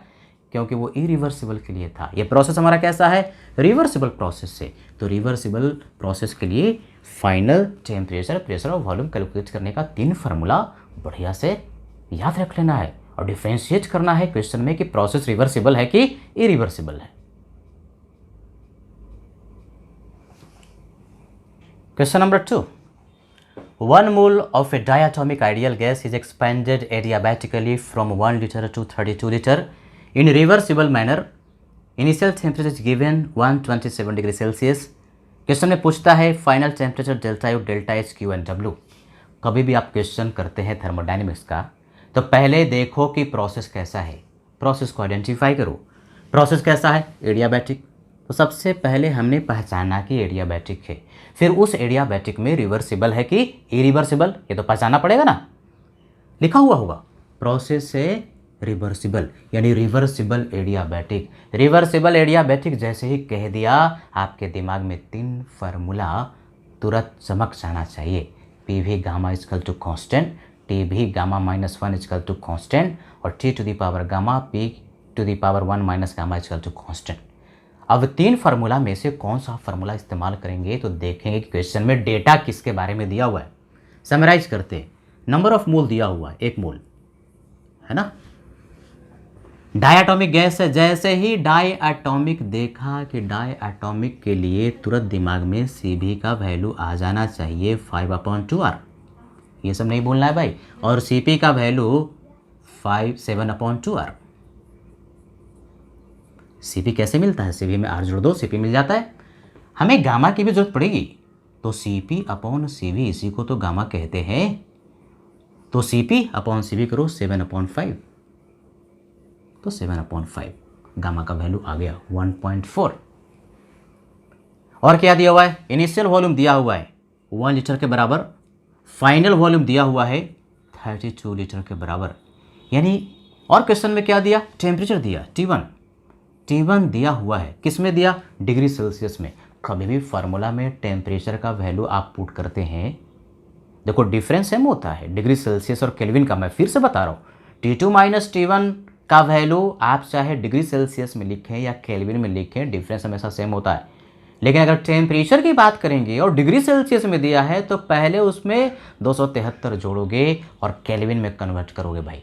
Speaker 1: क्योंकि वो इरिवर्सिबल के लिए था। ये प्रोसेस हमारा कैसा है, रिवर्सिबल प्रोसेस है, तो रिवर्सिबल प्रोसेस के लिए फाइनल टेम्परेचर, प्रेशर और वॉल्यूम कैलकुलेट करने का 3 फार्मूला बढ़िया से याद रख लेना है और डिफ्रेंशिएट करना है क्वेश्चन में कि प्रोसेस रिवर्सिबल है कि इरिवर्सिबल है। Question number 2, 1 mole of a diatomic ideal gas is expanded adiabatically from 1 liter to 32 liter in reversible manner. Initial temperature is given 127 degree Celsius. Question में पूछता है final temperature delta U, delta H, Q and W. कभी भी आप question करते हैं thermodynamics का तो पहले देखो कि प्रोसेस कैसा है, प्रोसेस को आइडेंटिफाई करो। प्रोसेस कैसा है, एडियाबैटिक, तो सबसे पहले हमने पहचाना कि एडियाबैटिक है, फिर उस एडियाबैटिक में रिवर्सिबल है कि इरिवर्सिबल, ये तो पहचानना पड़ेगा ना, लिखा हुआ होगा प्रोसेस से रिवर्सिबल, यानी रिवर्सिबल एडियाबैटिक। रिवर्सिबल एडियाबैटिक जैसे ही कह दिया आपके दिमाग में 3 फार्मूला तुरंत चमक जाना चाहिए, PV gamma equal to constant, T भी gamma minus one equal to constant और T to the power gamma P to the power one minus gamma equal to constant. अब तीन फार्मूला में से कौन सा फार्मूला इस्तेमाल करेंगे तो देखेंगे कि क्वेश्चन में डेटा किसके बारे में दिया हुआ है। समराइज करते हैं। नंबर ऑफ मोल दिया हुआ है 1 मोल, है ना। डायटोमिक गैस है। जैसे ही डायटोमिक देखा कि डायटोमिक के लिए तुरंत दिमाग में Cv का वैल्यू आ जाना चाहिए 5/2R, ये सब नहीं बोलना है भाई। और Cp का वैल्यू 7/2R। Cp कैसे मिलता है? Cv में R जोड़ दो, Cp मिल जाता है। हमें गामा की भी जरूरत पड़ेगी तो Cp/Cv, इसी को तो गामा कहते हैं। तो Cp/Cv करो 7/5, तो 7/5 गामा का वैल्यू आ गया 1.4। और क्या दिया हुआ है? इनिशियल वॉल्यूम दिया हुआ है 1 लीटर के बराबर, फाइनल वॉल्यूम दिया हुआ है 32 लीटर के बराबर। यानी और क्वेश्चन में क्या दिया? टेम्परेचर दिया T1 दिया हुआ है। किस में दिया? डिग्री सेल्सियस में। कभी भी फार्मूला में टेम्परेचर का वैल्यू आप पुट करते हैं, देखो डिफरेंस सेम होता है डिग्री सेल्सियस और केल्विन का। मैं फिर से बता रहा हूँ, T2 माइनस T1 का वैल्यू आप चाहे डिग्री सेल्सियस में लिखें या केल्विन में लिखें, डिफरेंस हमेशा सेम होता है। लेकिन अगर टेम्परेचर की बात करेंगे और डिग्री सेल्सियस में दिया है तो पहले उसमें 273 जोड़ोगे और केल्विन में कन्वर्ट करोगे भाई।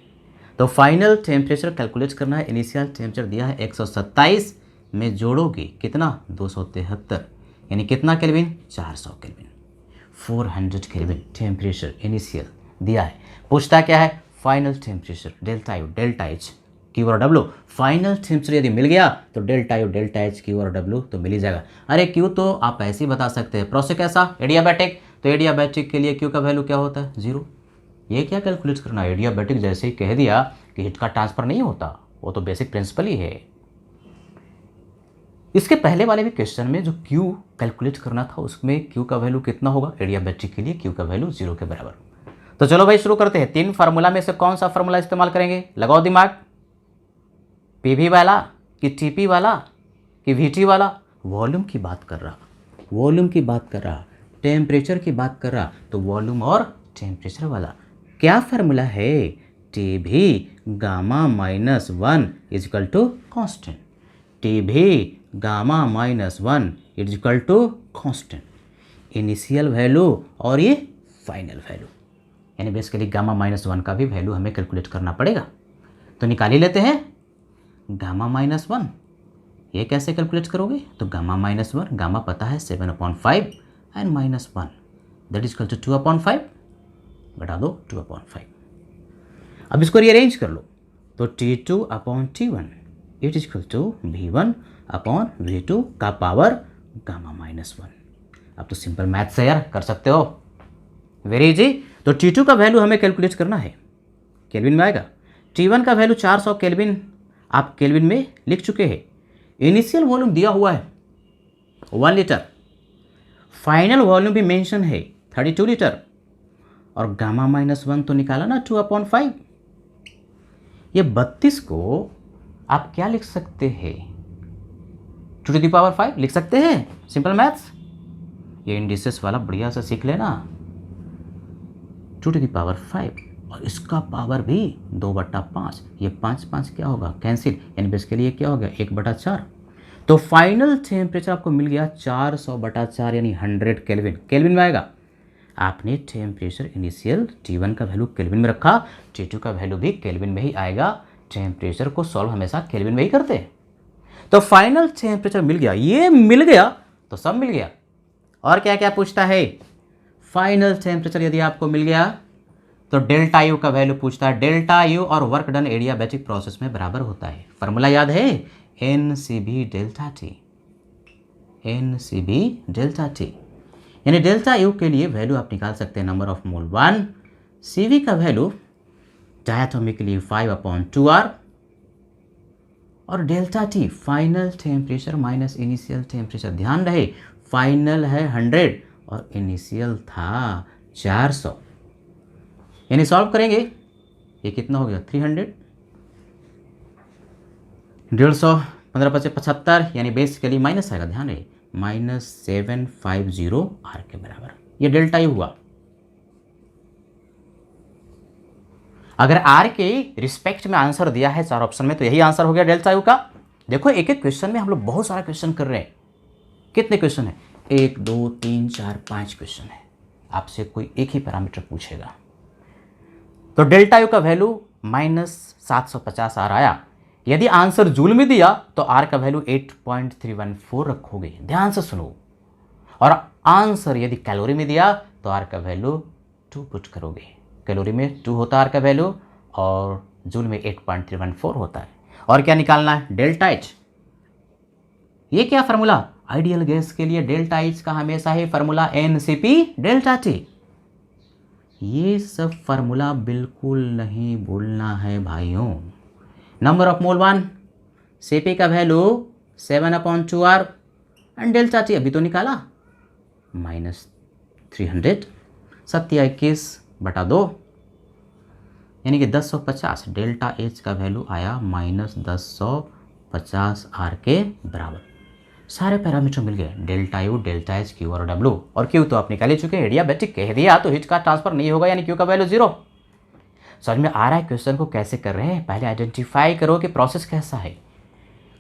Speaker 1: तो फाइनल टेम्परेचर कैलकुलेट करना है। इनिशियल टेम्परेचर दिया है 127 में जोड़ोगे कितना? 273, यानी कितना kelvin? 400 kelvin, 400 kelvin temperature initial दिया है। पूछता क्या है? Final temperature delta U delta H Q और डब्ल्यू। फाइनल टेम्परेचर यदि मिल गया तो delta U delta H Q और डब्ल्यू तो मिल ही जाएगा। अरे क्यू तो आप ऐसे ही बता सकते हैं। प्रोसेस कैसा? एडियाबैटिक, तो एडियाबैटिक के लिए क्यू का वैल्यू क्या होता है? 0। ये क्या कैलकुलेट करना? एडियाबैटिक जैसे ही कह दिया कि हीट का ट्रांसफर नहीं होता, वो तो बेसिक प्रिंसिपल ही है। इसके पहले वाले भी क्वेश्चन में जो Q कैलकुलेट करना था उसमें Q का वैल्यू कितना होगा? एडियाबैटिक के लिए Q का वैल्यू 0 के बराबर। तो चलो भाई शुरू करते हैं। 3 फार्मूला में से कौन सा फार्मूला इस्तेमाल करेंगे? लगाओ दिमाग। PV वाला कि TP वाला कि VT वाला? वॉल्यूम की बात कर रहा, वॉल्यूम की बात कर रहा, टेम्परेचर की बात कर रहा, तो वॉल्यूम और टेम्परेचर वाला। क्या फार्मूला है? TB gamma minus 1 is equal to constant. TB gamma minus 1 is equal to constant. Initial value और ये फाइनल वैल्यू, यानी बेसिकली गामा माइनस 1 का भी वैल्यू हमें कैलकुलेट करना पड़ेगा। तो निकाल ही लेते हैं। गामा माइनस 1 ये कैसे कैलकुलेट करोगे? तो गामा माइनस 1, गामा पता है 7/5 and minus 1 that is equal to 2/5, घटा दो 2/5। अब इसको रीअरेंज कर लो तो T2/T1 it is equal to V1/V2 का पावर गामा माइनस 1। अब तो सिंपल मैथ से यार कर सकते हो, वेरी इजी। तो T2 का वैल्यू हमें कैलकुलेट करना है, केल्विन में आएगा। T1 का वैल्यू 400 केल्विन आप केल्विन में लिख चुके हैं। इनिशियल वॉल्यूम दिया हुआ है 1 लीटर, फाइनल वॉल्यूम भी मेंशन है 32 लीटर, और गामा माइनस 1 तो निकाला ना 2/5। ये 32 को आप क्या लिख सकते हैं? 2 to the power 5 लिख सकते हैं, सिंपल मैथ्स। ये इंडिसेस वाला बढ़िया से सीख लेना। 2 to the power 5 और इसका पावर भी 2/5। ये 5 क्या होगा? कैंसिल, यानी बेसिकली ये क्या हो गया? 1/4। तो फाइनल टेम्परेचर आपको मिल गया 400/4 यानी 100 केल्विन। केल्विन में आएगा। आपने टेम्परेचर इनिशियल T1 का वैल्यू केल्विन में रखा, T2 का वैल्यू भी केल्विन में ही आएगा। टेम्परेचर को सॉल्व हमेशा केल्विन में ही करते हैं। तो फाइनल टेम्परेचर मिल गया, ये मिल गया तो सब मिल गया। और क्या क्या पूछता है? फाइनल टेम्परेचर यदि आपको मिल गया तो डेल्टा यू का वैल्यू पूछता है। डेल्टा यू और वर्क डन एडियाबैटिक प्रोसेस में बराबर होता है। फार्मूला याद है? NCB delta T, NCB delta T। यानी डेल्टा यू के लिए वैल्यू आप निकाल सकते हैं नंबर ऑफ मोल 1, CV का वैल्यू डायटोमिक के लिए 5/2R, और delta T final temperature minus initial temperature. ध्यान रहे फाइनल है 100 और इनिशियल था 400। यानी सॉल्व करेंगे, ये कितना हो गया? 300, 150, 15×5 = 75, यानी बेसिकली माइनस आएगा। ध्यान रहे -750 R के बराबर। ये डेल्टा यू हुआ। अगर आर के रिस्पेक्ट में आंसर दिया है 4 ऑप्शन में तो यही आंसर हो गया डेल्टा यू का। देखो एक एक क्वेश्चन में हम लोग बहुत सारा क्वेश्चन कर रहे हैं। कितने क्वेश्चन है? 1 2 3 4 5 क्वेश्चन है। आपसे कोई एक ही पैरामीटर पूछेगा। तो डेल्टा यू का वैल्यू -750 आर आया। यदि आंसर जूल में दिया तो आर का वैल्यू 8.314 रखोगे, ध्यान से सुनो। और आंसर यदि कैलोरी में दिया तो आर का वैल्यू 2 पुट करोगे। कैलोरी में 2 होता है आर का वैल्यू और जूल में 8.314 होता है। और क्या निकालना है? Delta H. ये क्या फार्मूला? आइडियल गैस के लिए डेल्टा एच का हमेशा ही फार्मूला NCP डेल्टा टी। ये सब फार्मूला बिल्कुल नहीं भूलना है भाइयों। नंबर ऑफ मोल 1, CP का value 7/2R and delta T अभी तो निकाला -300, 721/2 यानी कि 1050। डेल्टा एच का वैल्यू आया -1050 आर के बराबर। सारे पैरामीटर मिल गए, delta U, delta H, Q और डब्ल्यू। और क्यू तो आप निकाल ही चुके हैं, एडियाबैटिक कह दिया तो हीट का ट्रांसफर नहीं होगा, यानी क्यू का वैल्यू 0। समझ में आ रहा है क्वेश्चन को कैसे कर रहे हैं? पहले आइडेंटिफाई करो कि प्रोसेस कैसा है।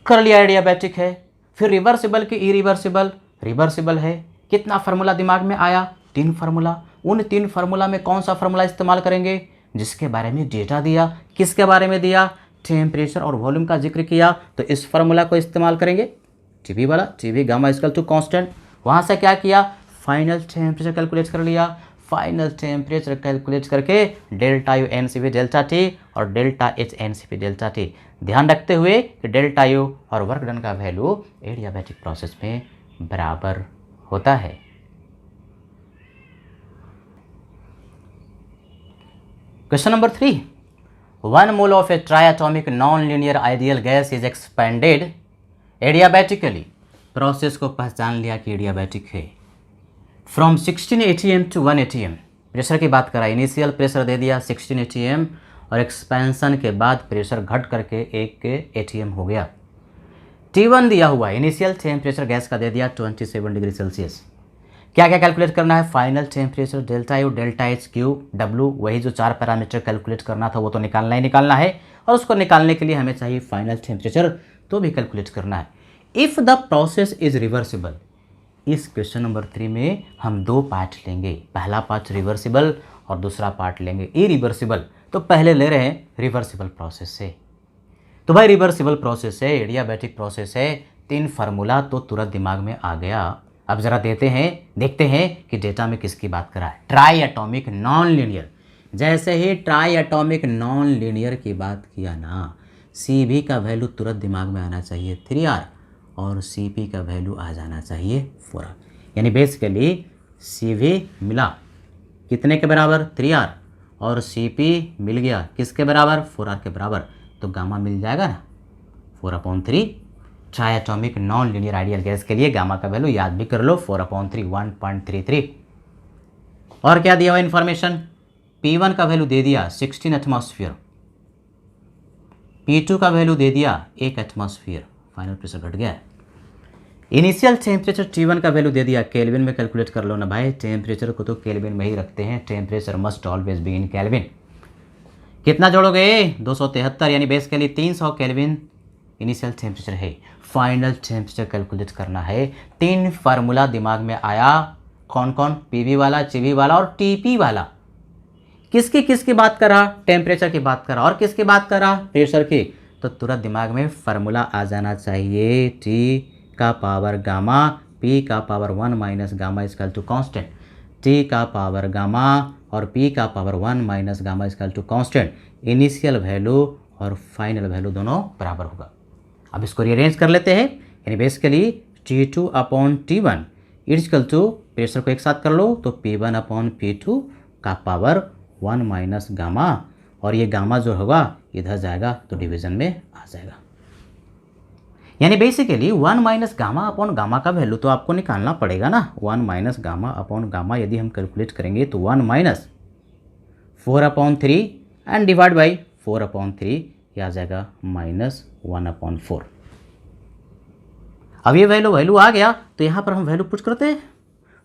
Speaker 1: कर लिया एडियाबैटिक है, फिर रिवर्सिबल की इरिवर्सिबल, रिवर्सिबल है। कितना फार्मूला दिमाग में आया? 3 फार्मूला। उन 3 फार्मूला में कौन सा फार्मूला इस्तेमाल करेंगे? जिसके बारे में डेटा दिया। किसके बारे में दिया? टेम्परेचर और वॉल्यूम का जिक्र किया, तो इस फार्मूला को इस्तेमाल करेंगे, टीवी वाला। TV gamma equal to constant. वहाँ से क्या किया? फाइनल टेम्परेचर कैलकुलेट कर लिया। फाइनल टेम्परेचर कैलकुलेट करके delta U NCP delta T और delta H NCP delta T, ध्यान रखते हुए कि डेल्टा यू और वर्क डन का वैल्यू एडियाबैटिक प्रोसेस में बराबर होता है। Question number 3, 1 mole of a triatomic non linear ideal gas is expanded adiabatically. Process को पहचान लिया कि एडियाबैटिक है। From 16 ATM to 1 ATM। Pressure की बात करा, इनिशियल प्रेशर दे दिया 16 ATM और एक्सपेंशन के बाद प्रेशर घट करके 1 ATM हो गया। T1 दिया हुआ है, इनिशियल टेम्परेचर गैस का दे दिया 27 डिग्री सेल्सियस। क्या क्या कैलकुलेट करना है? Final temperature, delta U, delta H, Q, W, वही जो 4 पैरामीटर कैलकुलेट करना था वो तो निकालना ही निकालना है। और उसको निकालने के लिए हमें चाहिए फाइनल टेम्परेचर, तो भी कैलकुलेट करना है। If the process is reversible, इस क्वेश्चन नंबर 3 में हम 2 पार्ट लेंगे। पहला पार्ट रिवर्सिबल और दूसरा पार्ट लेंगे इरिवर्सिबल। तो पहले ले रहे हैं रिवर्सिबल प्रोसेस से। तो भाई रिवर्सिबल प्रोसेस है, एडियाबैटिक प्रोसेस है, 3 फार्मूला तो तुरंत दिमाग में आ गया। अब जरा देखते हैं कि डेटा में किसकी बात करा है। Try atomic non linear. जैसे ही ट्राई एटॉमिक नॉन लीनियर की बात किया ना, CV का वैल्यू तुरंत दिमाग में आना चाहिए 3R और CP का वैल्यू आ जाना चाहिए 4R। यानी बेसिकली CV मिला कितने के बराबर? 3R और CP मिल गया किसके बराबर? 4R के बराबर। तो गामा मिल जाएगा ना 4/3। Try atomic non linear ideal gas के लिए गामा का वैल्यू याद भी कर लो 4/3, 1.33। और क्या दिया हुआ इन्फॉर्मेशन? P1 का वैल्यू दे दिया 16 एटमॉस्फेयर, P2 का वैल्यू दे दिया 1 एटमॉस्फेयर, फाइनल प्रेशर घट गया। इनिशियल टेम्परेचर T1 का वैल्यू दे दिया, केल्विन में कैलकुलेट कर लो ना भाई, टेम्परेचर को तो केल्विन में ही रखते हैं, temperature must always be in kelvin. कितना जोड़ोगे? 273, यानी बेसिकली 300 केल्विन इनिशियल टेम्परेचर है। फाइनल टेम्परेचर कैलकुलेट करना है। 3 फार्मूला दिमाग में आया, कौन कौन? PV वाला, CV वाला और TP वाला। किसकी बात करा? टेम्परेचर की बात करा। और किसकी बात करा? प्रेशर की। तो तुरंत दिमाग में फार्मूला आ जाना चाहिए, T का पावर गामा, P का power 1 minus gamma equal to constant. T का पावर गामा और P का power 1 minus gamma equal to constant. Initial value और फाइनल वैल्यू दोनों बराबर होगा। अब इसको रीअरेंज कर लेते हैं, यानी basically T2/T1 equal to, pressure को एक साथ कर लो तो P1/P2 का पावर 1 माइनस गामा, और ये गामा जो होगा इधर जाएगा तो डिवीजन में आ जाएगा। यानी basically 1 minus gamma upon gamma का वैल्यू तो आपको निकालना पड़ेगा ना। 1 माइनस गामा अपॉन गामा यदि हम कैलकुलेट करेंगे तो 1 माइनस 4/3 एंड डिवाइड बाई 4/3, यह आ जाएगा -1/4। अब ये वैल्यू आ गया तो यहाँ पर हम वैल्यू पुट करते हैं।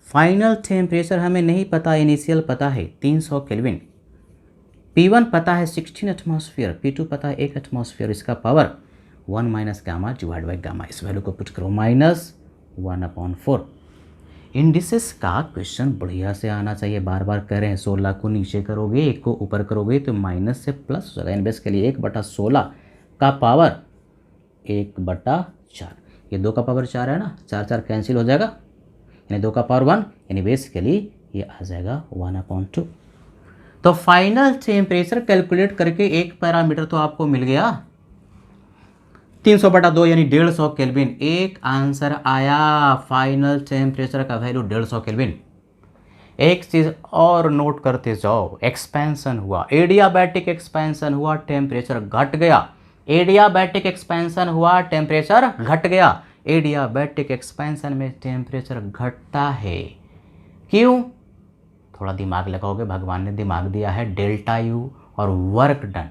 Speaker 1: फाइनल टेम्परेचर हमें नहीं पता, इनिशियल पता है 300 केल्विन। P1 पता है 16 एटमॉस्फेयर, P2 पता है 1 एटमॉस्फेयर, इसका power 1 minus gamma divide by gamma, इस वैल्यू को पुट करो -1/4। इंडिसेस का क्वेश्चन बढ़िया से आना चाहिए, बार बार कह रहे हैं। 16 को नीचे करोगे, 1 को ऊपर करोगे तो माइनस से प्लस हो जाएगा। बेस के लिए 1/16 का पावर 1/4, ये 2 का पावर 4 है ना, 4 4 कैंसिल हो जाएगा, यानी 2 का पावर 1, यानी बेसिकली ये आ जाएगा 1/2। तो फाइनल टेम्परेचर कैलकुलेट करके एक पैरामीटर तो आपको मिल गया 300/2 यानी 150 केल्विन। एक आंसर आया, फाइनल टेम्परेचर का वैल्यू 150 केल्विन। एक चीज़ और नोट करते जाओ, एक्सपेंशन हुआ, एडियाबैटिक एक्सपेंशन हुआ, टेम्परेचर घट गया। एडियाबैटिक एक्सपेंशन हुआ, टेम्परेचर घट गया। एडियाबैटिक एक्सपेंशन में टेम्परेचर घटता है, क्यों? थोड़ा दिमाग लगाओगे, भगवान ने दिमाग दिया है। डेल्टा यू और वर्क डन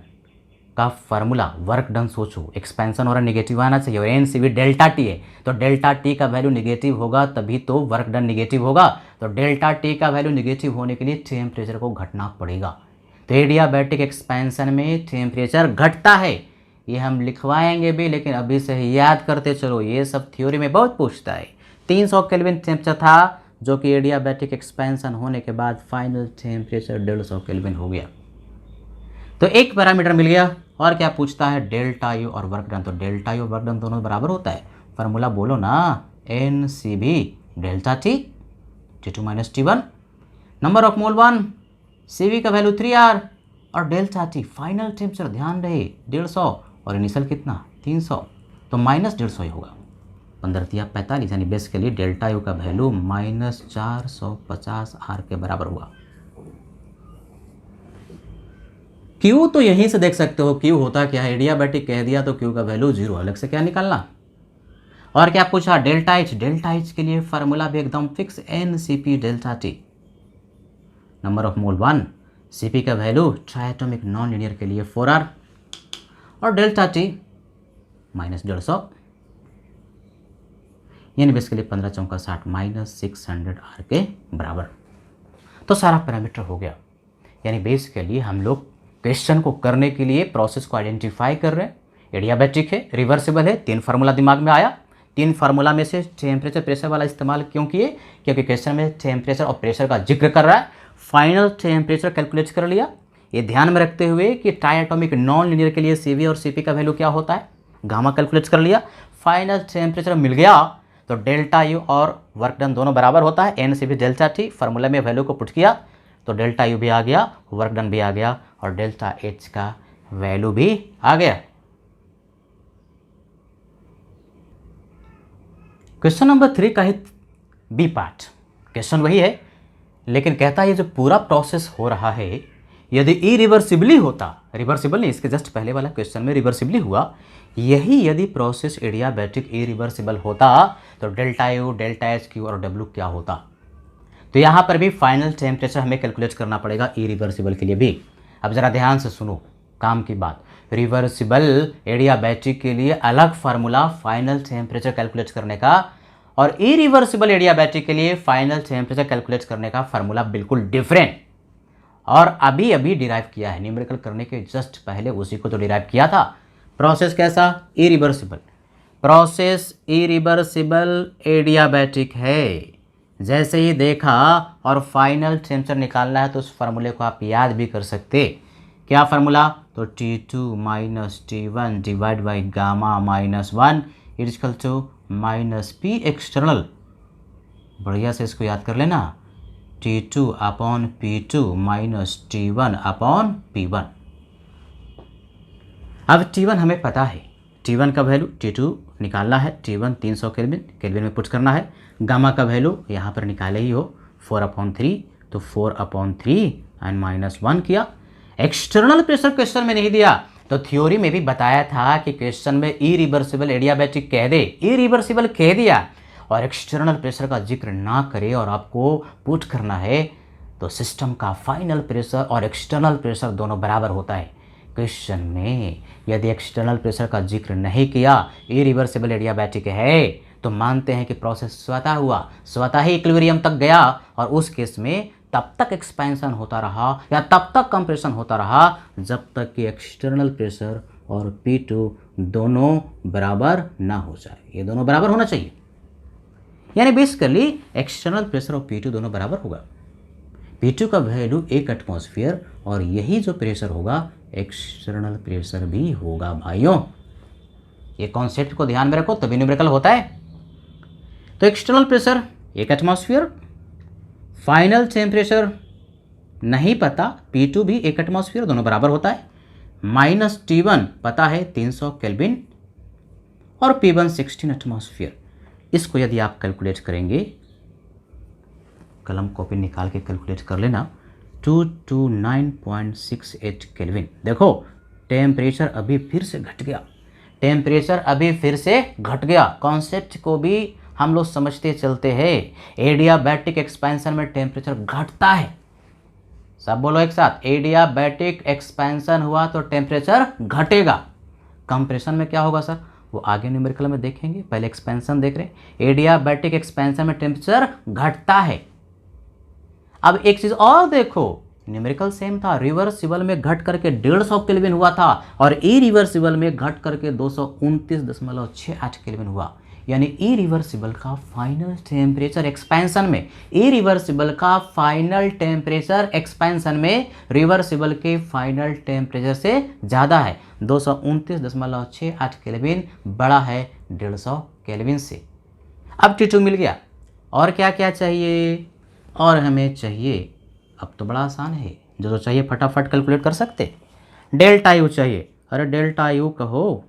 Speaker 1: का फार्मूला, वर्क डन सोचो, एक्सपेंशन हो रहा नेगेटिव आना चाहिए, और एनसीवी डेल्टा टी है, तो डेल्टा टी का वैल्यू नेगेटिव होगा तभी तो वर्क डन नेगेटिव होगा। तो डेल्टा टी का वैल्यू नेगेटिव होने के लिए टेम्परेचर को घटना पड़ेगा। तो एडियाबैटिक एक्सपेंशन में टेम्परेचर घटता है, ये हम लिखवाएंगे भी, लेकिन अभी से ही याद करते चलो, ये सब थ्योरी में बहुत पूछता है। 300 केल्विन टेम्परेचर था, जो कि एडियाबैटिक एक्सपेंशन होने के बाद फाइनल टेम्परेचर 150 केल्विन हो गया। तो एक पैरामीटर मिल गया, और क्या पूछता है? डेल्टा यू और वर्क डन। तो डेल्टा यू और वर्क डन दोनों बराबर होता है, फार्मूला बोलो ना, N C B delta T, T2 minus T1, number of mole 1, CV का वैल्यू 3R, और डेल्टा टी फाइनल टेम्परेचर, ध्यान रहे 150 और इनिशियल कितना 300, तो -150 ही होगा। 15×45 यानी बेसिकली डेल्टा यू का वैल्यू -450 R के बराबर हुआ। क्यू तो यहीं से देख सकते हो, क्यू होता क्या है, एडियाबैटिक कह दिया तो क्यू का वैल्यू 0, अलग से क्या निकालना। और क्या पूछा? Delta H. डेल्टा एच के लिए फार्मूला भी एकदम fix, NCP delta T, number of mole 1, CP का वैल्यू ट्राइएटॉमिक नॉन लीनियर के लिए 4R, और डेल्टा टी -150, यानी बेसिकली 15×4 -600R के बराबर। तो सारा पैरामीटर हो गया, यानी बेसिकली हम लोग क्वेश्चन को करने के लिए प्रोसेस को आइडेंटिफाई कर रहे हैं। एडियाबैटिक है, रिवर्सिबल है, 3 फार्मूला दिमाग में आया। 3 फार्मूला में से टेम्परेचर प्रेशर वाला इस्तेमाल क्यों किए? क्योंकि क्वेश्चन में टेम्परेचर और प्रेशर का जिक्र कर रहा है। फाइनल टेम्परेचर कैलकुलेट कर लिया, ये ध्यान में रखते हुए कि ट्राइएटॉमिक नॉन लीनियर के लिए CV और CP का वैल्यू क्या होता है, गामा कैलकुलेट कर लिया। फाइनल टेम्परेचर मिल गया, तो डेल्टा यू और वर्क डन दोनों बराबर होता है, NCP डेल्टा टी, फार्मूला में वैल्यू को पुट किया तो डेल्टा यू भी आ गया, वर्क डन भी आ गया, और डेल्टा एच का वैल्यू भी आ गया। क्वेश्चन नंबर 3 का ही बी पार्ट, क्वेश्चन वही है, लेकिन कहता है ये जो पूरा प्रोसेस हो रहा है, यदि इरिवर्सिबली होता, रिवर्सिबल नहीं, इसके जस्ट पहले वाला क्वेश्चन में रिवर्सिबली हुआ, यही यदि प्रोसेस एडियाबैटिक इरिवर्सिबल होता तो delta U, delta H, Q और डब्ल्यू क्या होता। तो यहाँ पर भी फाइनल टेम्परेचर हमें कैलकुलेट करना पड़ेगा इरिवर्सिबल के लिए भी। अब ज़रा ध्यान से सुनो काम की बात, रिवर्सिबल एडियाबैटिक के लिए अलग फार्मूला फाइनल टेम्परेचर कैलकुलेट करने का, और इरिवर्सिबल एडियाबैटिक के लिए फाइनल टेम्परेचर कैलकुलेट करने का फार्मूला बिल्कुल डिफरेंट, और अभी अभी डिराइव किया है, न्यूमेरिकल करने के जस्ट पहले उसी को तो डिराइव किया था। प्रोसेस कैसा? इरिवर्सिबल प्रोसेस, इरिवर्सिबल एडियाबैटिक है। जैसे ही देखा और फाइनल टेम्परेचर निकालना है तो उस फार्मूले को आप याद भी कर सकते। क्या फार्मूला? तो T2 minus T1 divide by gamma -1 equal to -P external. बढ़िया से इसको याद कर लेना, T2 upon P2 minus T1 upon P1। अब T1 हमें पता है, T1 का वैल्यू T2 निकालना है, T1 300 केल्विन, केल्विन में पुट करना है। गामा का वैल्यू यहाँ पर निकाले ही हो 4/3, तो 4/3 एंड -1 किया। एक्सटर्नल प्रेशर क्वेश्चन में नहीं दिया, तो थ्योरी में भी बताया था कि क्वेश्चन में इरिवर्सिबल एडियाबैटिक कह दे, इरिवर्सिबल कह दिया और एक्सटर्नल प्रेशर का जिक्र ना करे और आपको पुट करना है, तो सिस्टम का फाइनल प्रेशर और एक्सटर्नल प्रेशर दोनों बराबर होता है। क्वेश्चन में यदि एक्सटर्नल प्रेशर का जिक्र नहीं किया, इरिवर्सिबल एडियाबैटिक है, तो मानते हैं कि प्रोसेस स्वतः हुआ, स्वतः ही इक्विलिब्रियम तक गया, और उस केस में तब तक एक्सपेंशन होता रहा या तब तक कंप्रेशन होता रहा जब तक कि एक्सटर्नल प्रेशर और P2 दोनों बराबर ना हो जाए। ये दोनों बराबर होना चाहिए, यानी बेसिकली एक्सटर्नल प्रेशर और P2 दोनों बराबर होगा। P2 का वैल्यू 1 एटमॉस्फेयर और यही जो प्रेशर होगा एक्सटर्नल प्रेशर भी होगा भाइयों। ये कॉन्सेप्ट को ध्यान में रखो तभी न्यूमेरिकल होता है। तो external pressure 1 atmosphere, final temperature नहीं पता, P2 भी 1 एटमॉस्फेयर, दोनों बराबर होता है, माइनस T1 पता है 300 केल्विन और P1 16 एटमॉस्फेयर। इसको यदि आप कैलकुलेट करेंगे, कलम कॉपी निकाल के कैलकुलेट कर लेना, 229.68 केल्विन। देखो टेम्परेचर अभी फिर से घट गया, टेम्परेचर अभी फिर से घट गया। कॉन्सेप्ट को भी हम लोग समझते चलते हैं। एडियाबैटिक एक्सपेंशन में टेम्परेचर घटता है, सब बोलो एक साथ, एडियाबैटिक एक्सपेंशन हुआ तो टेम्परेचर घटेगा। कंप्रेशन में क्या होगा सर, वो आगे न्यूमेरिकल में देखेंगे, पहले एक्सपेंशन देख रहे हैं। एडियाबैटिक एक्सपेंशन में टेम्परेचर घटता है। अब एक चीज और देखो, न्यूमेरिकल सेम था, रिवर्सिबल में घट करके 150 केल्विन हुआ था और इरिवर्सिबल में घट करके 229.68 केल्विन हुआ। यानी इरिवर्सिबल का फाइनल टेम्परेचर एक्सपेंशन में, इरिवर्सिबल का फाइनल टेम्परेचर एक्सपेंशन में रिवर्सिबल के फाइनल टेम्परेचर से ज़्यादा है, 229.68 केल्विन बड़ा है 150 केल्विन से। अब T2 मिल गया, और क्या क्या चाहिए, और हमें चाहिए, अब तो बड़ा आसान है, जो चाहिए फटाफट कैलकुलेट कर सकते। डेल्टा यू चाहिए, अरे डेल्टा यू कहो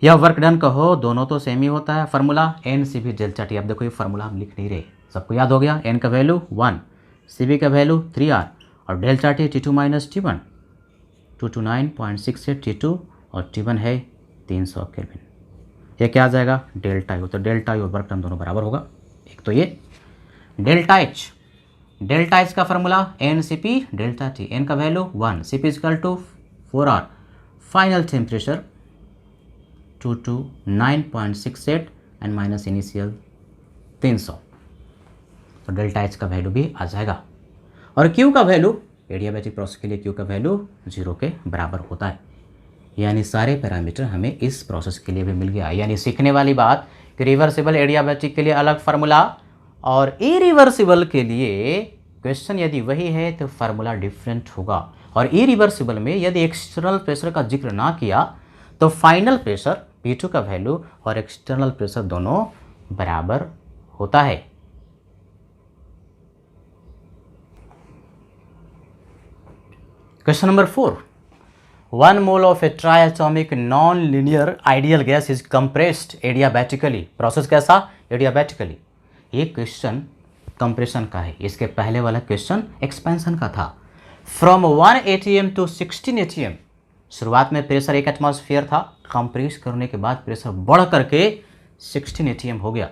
Speaker 1: या वर्क डन कहो, दोनों तो सेम ही होता है। Formula N C B delta T. अब देखो ये फार्मूला हम लिख नहीं रहे, सबको याद हो गया। एन का वैल्यू 1, सी बी का वैल्यू 3R और delta T T2 minus T1, 229.68 T2 और T1 है 300 केल्विन। ये क्या आ जाएगा, डेल्टा यू। तो डेल्टा यू और वर्क डन दोनों बराबर होगा। एक तो ये डेल्टा एच, डेल्टा एच का formula N C P delta T. एन का value 1, C P equal to 4R, final temperature 229.68 and minus initial 300, तो डेल्टा एच का वैल्यू भी आ जाएगा। और क्यू का वैल्यू, एडियाबैटिक प्रोसेस के लिए क्यू का वैल्यू 0 के बराबर होता है। यानी सारे पैरामीटर हमें इस प्रोसेस के लिए भी मिल गया। यानी सीखने वाली बात कि रिवर्सिबल एडियाबैटिक के लिए अलग फार्मूला और इरिवर्सिबल के लिए क्वेश्चन यदि वही है तो फार्मूला डिफरेंट होगा। और इरिवर्सिबल में यदि एक्सटर्नल प्रेशर का जिक्र ना किया तो फाइनल प्रेशर P2 का वैल्यू और एक्सटर्नल प्रेशर दोनों बराबर होता है। Question number 4, 1 mole of a triatomic non linear ideal gas is compressed adiabatically. Process कैसा, एडियाबैटिकली। ये क्वेश्चन कंप्रेशन का है, इसके पहले वाला क्वेश्चन एक्सपेंशन का था। फ्रॉम 1 atm टू 16 atm, शुरुआत में प्रेशर 1 एटमॉस्फेयर था, कंप्रेस करने के बाद प्रेशर बढ़ करके 16 atm हो गया।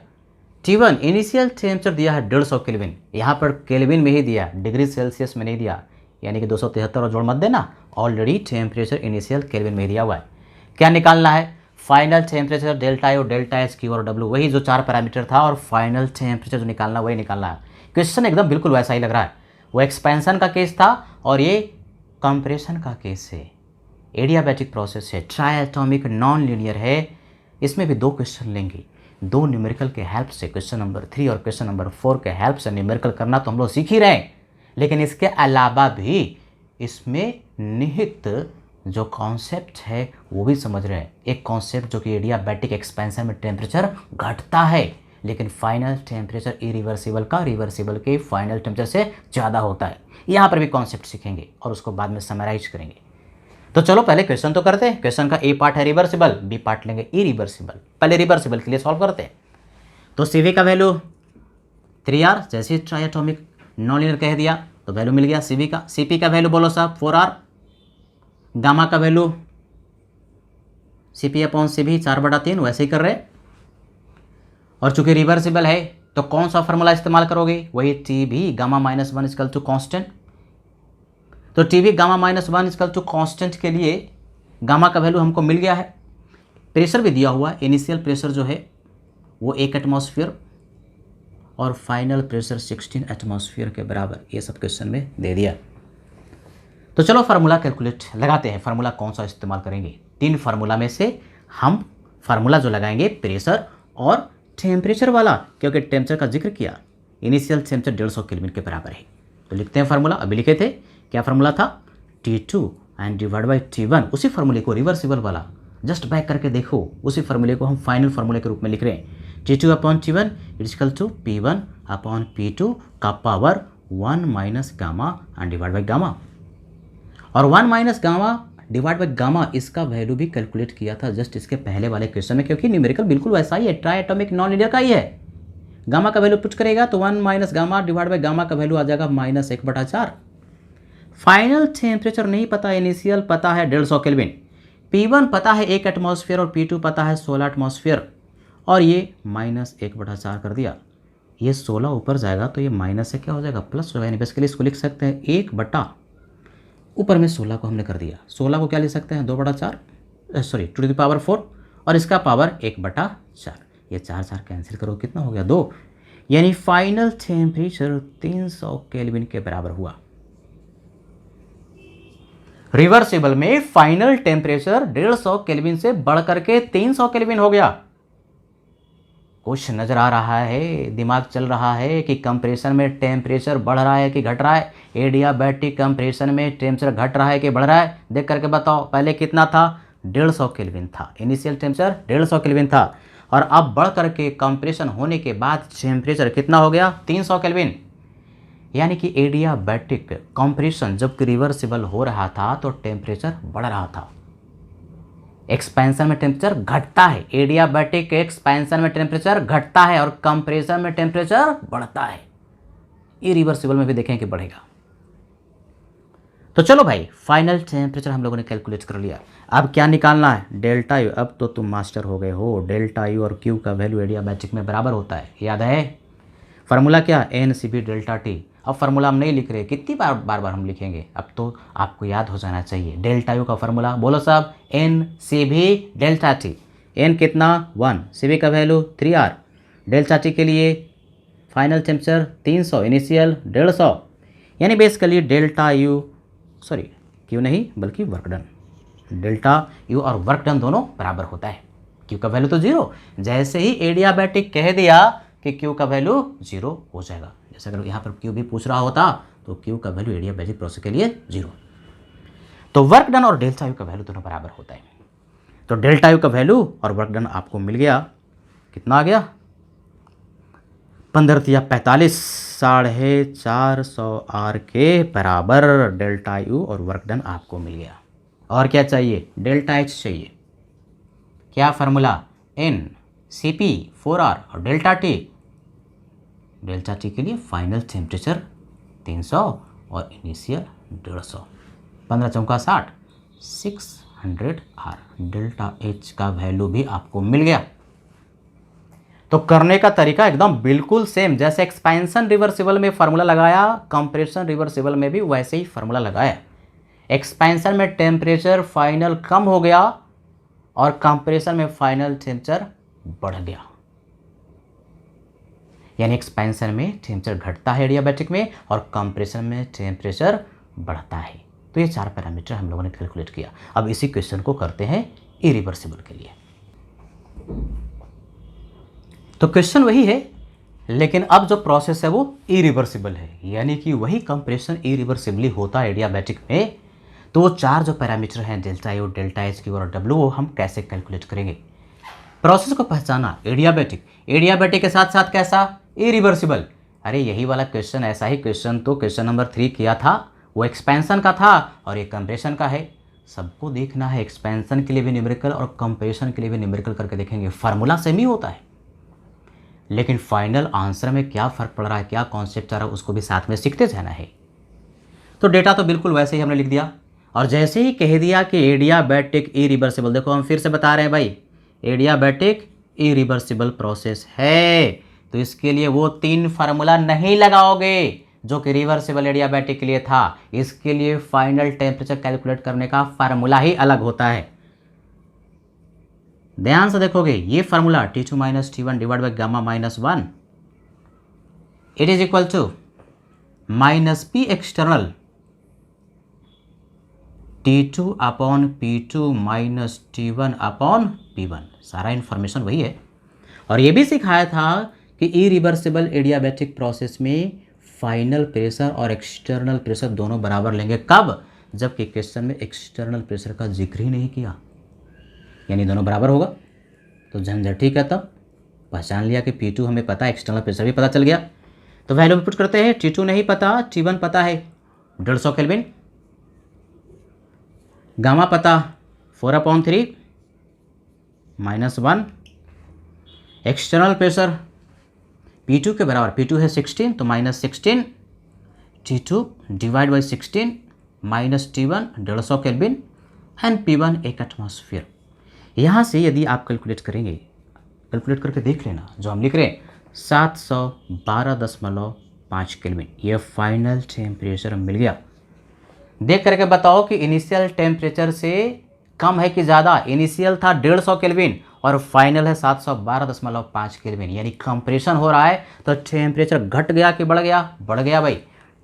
Speaker 1: T1 इनिशियल टेम्परेचर दिया है 150 केल्विन, यहाँ पर केल्विन में ही दिया, डिग्री सेल्सियस में नहीं दिया, यानी कि 273 और जोड़ मत देना, ऑलरेडी टेम्परेचर इनिशियल केल्विन में दिया हुआ है। क्या निकालना है, final temperature delta U, delta H, Q और डब्ल्यू, वही जो 4 पैरामीटर था, और फाइनल टेम्परेचर जो निकालना वही निकालना है। क्वेश्चन एकदम बिल्कुल वैसा ही लग रहा है, वो एक्सपेंशन का केस था और ये कंप्रेशन का केस है। एडियाबैटिक प्रोसेस है, ट्राइएटॉमिक नॉन लीनियर है। इसमें भी 2 क्वेश्चन लेंगे, 2 न्यूमेरिकल के हेल्प से, क्वेश्चन नंबर 3 और क्वेश्चन नंबर 4 के हेल्प से न्यूमेरिकल करना तो हम लोग सीख ही रहे हैं, लेकिन इसके अलावा भी इसमें निहित जो कॉन्सेप्ट है वो भी समझ रहे हैं। एक कॉन्सेप्ट जो कि एडियाबैटिक एक्सपेंशन में टेम्परेचर घटता है, लेकिन फाइनल टेम्परेचर इरिवर्सिबल का रिवर्सिबल के फाइनल टेम्परेचर से ज़्यादा होता है। यहाँ पर भी कॉन्सेप्ट सीखेंगे और उसको बाद में समराइज करेंगे। तो चलो पहले क्वेश्चन तो करते हैं। क्वेश्चन का ए पार्ट है रिवर्सिबल, बी पार्ट लेंगे इरिवर्सिबल। पहले रिवर्सिबल के लिए सॉल्व करते हैं। तो CV का वैल्यू 3R, जैसे ट्राइएटॉमिक नॉन लीनियर कह दिया तो वैल्यू मिल गया CV का। CP का वैल्यू बोलो साहब 4R, गामा का वैल्यू CP/CV 4/3, वैसे ही कर रहे। और चूंकि रिवर्सिबल है तो कौन सा फॉर्मूला इस्तेमाल करोगे, वही TB gamma -1 equal to constant. तो TB gamma -1 equal to constant के लिए गामा का वैल्यू हमको मिल गया है। प्रेशर भी दिया हुआ है, इनिशियल प्रेशर जो है वो 1 एटमॉस्फेयर और फाइनल प्रेशर 16 एटमॉस्फेयर के बराबर, ये सब क्वेश्चन में दे दिया। तो चलो फार्मूला कैलकुलेट लगाते हैं। फार्मूला कौन सा इस्तेमाल करेंगे? 3 फार्मूला में से हम फार्मूला जो लगाएंगे प्रेशर और टेम्परेचर वाला, क्योंकि टेम्परेचर का जिक्र किया, इनिशियल टेम्परेचर 150 केल्विन के बराबर है। तो लिखते हैं फार्मूला। अभी लिखे थे, क्या फार्मूला था? T2 and divide by T1। उसी फार्मूले को रिवर्सिबल वाला जस्ट बैक करके देखो, उसी फार्मूले को हम फाइनल फार्मूले के रूप में लिख रहे हैं। T2 upon T1 is equal to P1 upon P2 का power 1 minus gamma and divide by gamma. और 1 minus gamma divide by gamma, इसका वैल्यू भी कैलकुलेट किया था जस्ट इसके पहले वाले क्वेश्चन में, क्योंकि न्यूमेरिकल बिल्कुल वैसा ही है, ट्राई एटॉमिक नॉन लीनियर का ही है। गामा का वैल्यू पुट करेगा तो 1 minus gamma divide by gamma का वैल्यू आ जाएगा -1/4। फाइनल टेम्परेचर नहीं पता, इनिशियल पता है 150 केल्विन, P1 पता है 1 एटमॉस्फेयर और P2 पता है 16 एटमॉस्फेयर, और ये -1/4 कर दिया। ये 16 ऊपर जाएगा तो ये माइनस से क्या हो जाएगा, प्लस हो जाएगा। बेसिकली इसको लिख सकते हैं 1 बटा ऊपर में 16 को हमने कर दिया, 16 को क्या लिख सकते हैं 2/4, सॉरी टू द पावर 4, और इसका पावर 1/4। ये 4 कैंसिल करो, कितना हो गया 2। यानी फाइनल टेम्परेचर 300 केल्विन के बराबर हुआ। रिवर्सिबल में फाइनल टेम्परेचर 150 केल्विन से बढ़ करके 300 केल्विन हो गया। कुछ नजर आ रहा है, दिमाग चल रहा है कि कंप्रेशन में टेम्परेचर बढ़ रहा है कि घट रहा है। एडियाबैटिक कंप्रेशन में टेम्परेचर घट रहा है कि बढ़ रहा है, देख करके बताओ। पहले कितना था? 150 केल्विन था, इनिशियल टेम्परेचर 150 केल्विन था, और अब बढ़ करके कंप्रेशन होने के बाद टेम्परेचर कितना हो गया? 300 केल्विन। यानी कि एडियाबैटिक कंप्रेशन जब रिवर्सिबल हो रहा था तो टेम्परेचर बढ़ रहा था, एक्सपेंशन में टेम्परेचर घटता है। एडियाबैटिक एक्सपेंशन में टेम्परेचर घटता है और कंप्रेशन में टेम्परेचर बढ़ता है। इरिवर्सिबल में भी देखें कि बढ़ेगा। तो चलो भाई, फाइनल टेम्परेचर हम लोगों ने कैलकुलेट कर लिया। अब क्या निकालना है? Delta you. अब तो तुम मास्टर हो गए हो, डेल्टा यू और क्यू का वैल्यू एडियाबैटिक में बराबर होता है, याद है? फार्मूला क्या? NCB delta T. अब फार्मूला हम नहीं लिख रहे, कितनी बार हम लिखेंगे? अब तो आपको याद हो जाना चाहिए। डेल्टा यू का फार्मूला बोलो सब, NCB डेल्टा टी। N कितना? 1, CB का वैल्यू 3R, डेल्टा टी के लिए फाइनल टेम्परेचर 300, इनिशियल 150। यानी basically delta U, sorry Q नहीं बल्कि वर्क डन, डेल्टा यू और वर्क डन दोनों बराबर होता है। क्यू का वैल्यू तो 0, जैसे ही एडियाबैटिक कह दिया कि क्यू का वैल्यू 0 हो जाएगा। जैसे अगर यहाँ पर क्यू भी पूछ रहा होता तो क्यू का वैल्यू एडियाबैटिक प्रोसेस के लिए 0। तो वर्क डन और डेल्टा यू का वैल्यू दोनों बराबर होता है। तो डेल्टा यू का वैल्यू और वर्क डन आपको मिल गया, कितना आ गया? 15 या 45, 450 R के बराबर डेल्टा यू और वर्क डन आपको मिल गया। और क्या चाहिए? डेल्टा एच चाहिए। क्या फार्मूला? NCP 4R और डेल्टा टी। डेल्टा टी के लिए फाइनल टेम्परेचर 300 और इनिशियल 150, 15 चौका 60, 600 R। डेल्टा एच का वैल्यू भी आपको मिल गया। तो करने का तरीका एकदम बिल्कुल सेम, जैसे एक्सपेंशन रिवर्सिबल में फार्मूला लगाया, कंप्रेशन रिवर्सिबल में भी वैसे ही फार्मूला लगाया। एक्सपेंशन में टेम्परेचर फाइनल कम हो गया और कंप्रेशन में फाइनल टेम्परेचर बढ़ गया। यानी एक्सपेंशन में टेम्परेचर घटता है एडियाबैटिक में, और कंप्रेशन में टेम्परेचर बढ़ता है। तो ये 4 पैरामीटर हम लोगों ने कैलकुलेट किया। अब इसी क्वेश्चन को करते हैं इरिवर्सिबल के लिए। तो क्वेश्चन वही है, लेकिन अब जो प्रोसेस है वो इरिवर्सिबल है, यानी कि वही कंप्रेशन इरिवर्सिबली होता है एडियाबैटिक में। तो वो 4 जो पैरामीटर हैं, delta U, delta H, Q और डब्ल्यू, वो हम कैसे कैलकुलेट करेंगे? प्रोसेस को पहचाना, एडियाबैटिक, एडियाबैटिक के साथ साथ कैसा? इरिवर्सिबल। अरे यही वाला क्वेश्चन, ऐसा ही क्वेश्चन तो क्वेश्चन नंबर 3 किया था, वो एक्सपेंशन का था और ये कंप्रेशन का है। सबको देखना है, एक्सपेंशन के लिए भी न्यूमेरिकल और कंप्रेशन के लिए भी न्यूमेरिकल करके देखेंगे। फार्मूला सेम ही होता है, लेकिन फाइनल आंसर में क्या फ़र्क पड़ रहा है, क्या कॉन्सेप्ट आ रहा है, उसको भी साथ में सीखते जाना है। तो डेटा तो बिल्कुल वैसे ही हमने लिख दिया, और जैसे ही कह दिया कि एडियाबैटिक इरिवर्सिबल, देखो हम फिर से बता रहे हैं भाई, एडियाबैटिक इरिवर्सिबल प्रोसेस है, तो इसके लिए वो 3 फार्मूला नहीं लगाओगे जो कि रिवर्सिबल एडियाबैटिक के लिए था। इसके लिए फाइनल टेम्परेचर कैलकुलेट करने का फार्मूला ही अलग होता है। ध्यान से देखोगे, ये formula T2 - T1 divide by gamma -1, it is equal to minus P external T2 upon P2 minus T1 upon P1। सारा इन्फॉर्मेशन वही है। और ये भी सिखाया था कि इरिवर्सिबल एडियाबैटिक प्रोसेस में फाइनल प्रेशर और एक्सटर्नल प्रेशर दोनों बराबर लेंगे। कब? जबकि क्वेश्चन में एक्सटर्नल प्रेशर का जिक्र ही नहीं किया, यानी दोनों बराबर होगा। तो झंझट ही का तब पहचान लिया कि P2 हमें पता है, एक्सटर्नल प्रेशर भी पता चल गया। तो वैल्यू पुट करते हैं। T2 नहीं पता, T1 पता है 150 केल्विन, गामा पता 4/3 -1, एक्सटर्नल प्रेशर P2 के बराबर, P2 है 16 तो -16, T2 divide by 16 minus T1 150 kelvin and P1 1 atmosphere. यहाँ से यदि आप कैलकुलेट करेंगे, कैलकुलेट करके देख लेना, जो हम लिख रहे हैं 712.5 केल्विन, ये फाइनल टेम्परेचर मिल गया। देख करके बताओ कि इनिशियल टेम्परेचर से कम है कि ज़्यादा। इनिशियल था 150 केल्विन और फाइनल है 712.5 केल्विन, यानी कंप्रेशन हो रहा है। तो टेम्परेचर घट गया कि बढ़ गया? बढ़ गया भाई,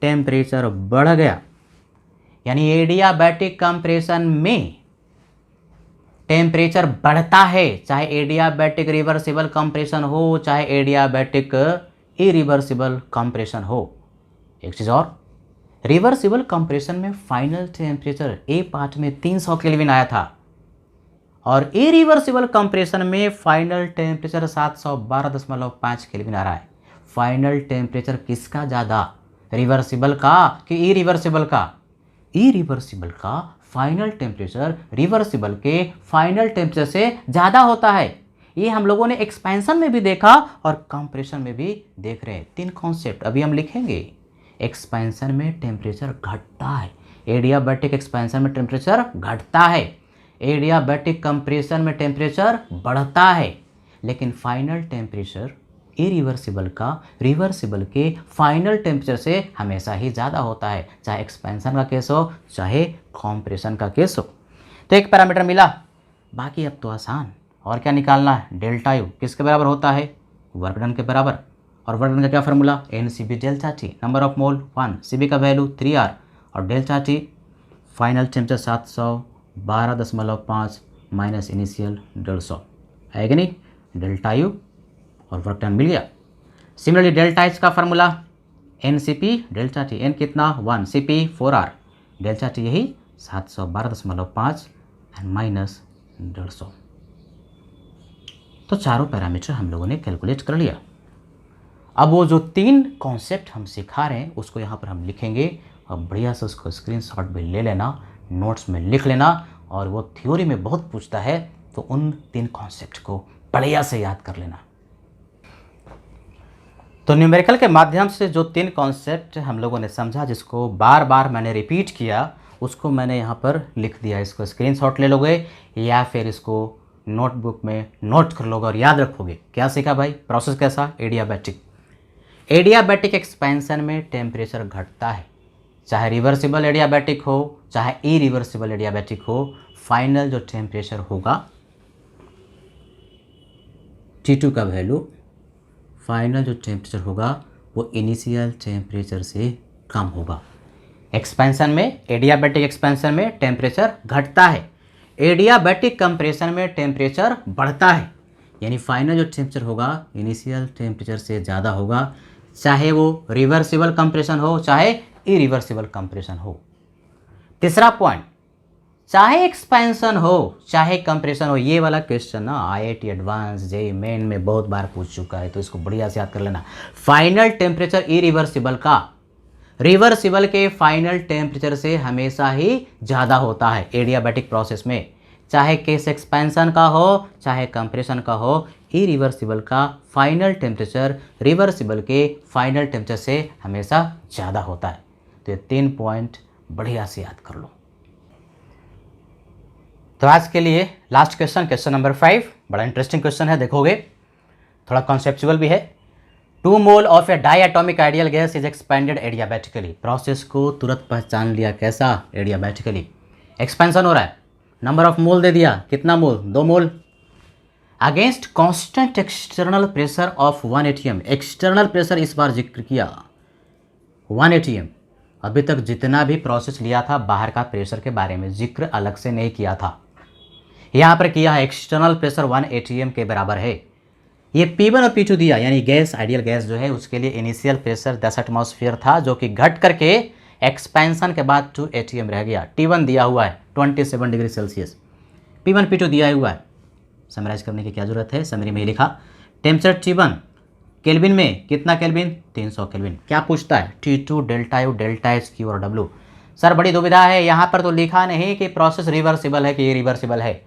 Speaker 1: टेम्परेचर बढ़ गया। यानी एडियाबैटिक कंप्रेशन में टेम्परेचर बढ़ता है, चाहे एडियाबैटिक रिवर्सिबल कंप्रेशन हो, चाहे एडियाबैटिक इरिवर्सिबल कंप्रेशन हो। एक चीज़ और, रिवर्सिबल कंप्रेशन में फाइनल टेम्परेचर ए पार्ट में 300 केल्विन आया था और इरिवर्सिबल कंप्रेशन में फाइनल टेम्परेचर 712.5 केल्विन आ रहा है। फाइनल टेम्परेचर किसका ज़्यादा, रिवर्सिबल का कि इरिवर्सिबल का? इरिवर्सिबल का फाइनल टेम्परेचर रिवर्सिबल के फाइनल टेम्परेचर से ज़्यादा होता है। ये हम लोगों ने एक्सपेंशन में भी देखा और कंप्रेशन में भी देख रहे हैं। 3 कॉन्सेप्ट अभी हम लिखेंगे। एक्सपेंशन में टेम्परेचर घटता है, एडियाबैटिक एक्सपेंशन में टेम्परेचर घटता है, एडियाबैटिक कंप्रेशन में टेम्परेचर बढ़ता है, लेकिन फाइनल टेम्परेचर इरिवर्सिबल का रिवर्सिबल के फाइनल टेम्परेचर से हमेशा ही ज़्यादा होता है, चाहे एक्सपेंशन का केस हो चाहे कंप्रेशन का केस हो। तो एक पैरामीटर मिला, बाकी अब तो आसान। और क्या निकालना है? डेल्टा यू किसके बराबर होता है? वर्क डन के बराबर। और वर्क डन का क्या formula? NCB delta T, number of mole 1, CB का वैल्यू 3R और delta T final temperature 712.5 minus initial 150 है कि नहीं? डेल्टा यू और वर्क डन मिल गया। सिमिलरली डेल्टा एच का formula NCP delta T, N कितना 1, CP 4R, डेल्टा टी यही 712.5 एंड माइनस 150। तो चारों पैरामीटर हम लोगों ने कैलकुलेट कर लिया। अब वो जो 3 कॉन्सेप्ट हम सिखा रहे हैं उसको यहाँ पर हम लिखेंगे और बढ़िया से उसको स्क्रीनशॉट भी ले लेना, नोट्स में लिख लेना। और वो थ्योरी में बहुत पूछता है तो उन 3 कॉन्सेप्ट को बढ़िया से याद कर लेना। तो न्यूमेरिकल के माध्यम से जो 3 कॉन्सेप्ट हम लोगों ने समझा, जिसको बार बार मैंने रिपीट किया, उसको मैंने यहाँ पर लिख दिया। इसको स्क्रीनशॉट ले लोगे या फिर इसको नोटबुक में नोट कर लोगे और याद रखोगे। क्या सीखा भाई? प्रोसेस कैसा? एडियाबैटिक। एडियाबैटिक एक्सपेंशन में टेम्परेचर घटता है, चाहे रिवर्सिबल एडियाबैटिक हो चाहे इरिवर्सिबल एडियाबैटिक हो। फाइनल जो टेम्परेचर होगा T2 का वैल्यू, फाइनल जो टेम्परेचर होगा वो इनिशियल टेम्परेचर से कम होगा। एक्सपेंशन में, एडियाबैटिक एक्सपेंशन में टेम्परेचर घटता है, एडियाबैटिक कंप्रेशन में टेम्परेचर बढ़ता है, यानी फाइनल जो टेम्परेचर होगा इनिशियल टेम्परेचर से ज़्यादा होगा, चाहे वो रिवर्सिबल कंप्रेशन हो चाहे इरिवर्सिबल कंप्रेशन हो। तीसरा पॉइंट, चाहे एक्सपेंशन हो चाहे कंप्रेशन हो। ये वाला क्वेश्चन ना IIT एडवांस JEE मेन में बहुत बार पूछ चुका है, तो इसको बढ़िया से याद कर लेना। फाइनल टेम्परेचर इरिवर्सिबल का रिवर्सिबल के फाइनल टेम्परेचर से हमेशा ही ज़्यादा होता है एडियाबैटिक प्रोसेस में, चाहे केस एक्सपेंशन का हो चाहे कंप्रेशन का हो। इरिवर्सिबल का फाइनल टेम्परेचर रिवर्सिबल के फाइनल टेम्परेचर से हमेशा ज़्यादा होता है। तो ये 3 पॉइंट बढ़िया से याद कर लो। तो आज के लिए लास्ट क्वेश्चन, क्वेश्चन नंबर 5, बड़ा इंटरेस्टिंग क्वेश्चन है, देखोगे थोड़ा कॉन्सेप्चुअल भी है। 2 mole of a diatomic ideal gas is expanded adiabatically. Process को तुरंत पहचान लिया, कैसा? एडियाबैटिकली। एक्सपेंशन हो रहा है, नंबर ऑफ मोल दे दिया, कितना mole? 2 mole. Against constant external pressure of 1 ATM. External pressure इस बार जिक्र किया 1 एटीएम। अभी तक जितना भी प्रोसेस लिया था बाहर का प्रेशर के बारे में जिक्र अलग से नहीं किया था, यहाँ पर किया है। एक्सटर्नल प्रेशर 1 एटीएम के बराबर है। ये P1 और P2 दिया, यानी गैस, आइडियल गैस जो है उसके लिए इनिशियल प्रेशर 10 एटमॉस्फेयर था, जो कि घट करके एक्सपेंशन के बाद 2 एटीएम रह गया। T1 दिया हुआ है 27 डिग्री सेल्सियस, P1 P2 दिया हुआ है। समराइज करने की क्या जरूरत है, समरी में ही लिखा। टेम्परेचर T1 केल्विन में कितना केल्विन, 300 केल्विन। क्या पूछता है, T2 delta U delta H Q और डब्ल्यू। सर बड़ी दुविधा है, यहाँ पर तो लिखा नहीं कि प्रोसेस रिवर्सिबल है कि इरिवर्सिबल है,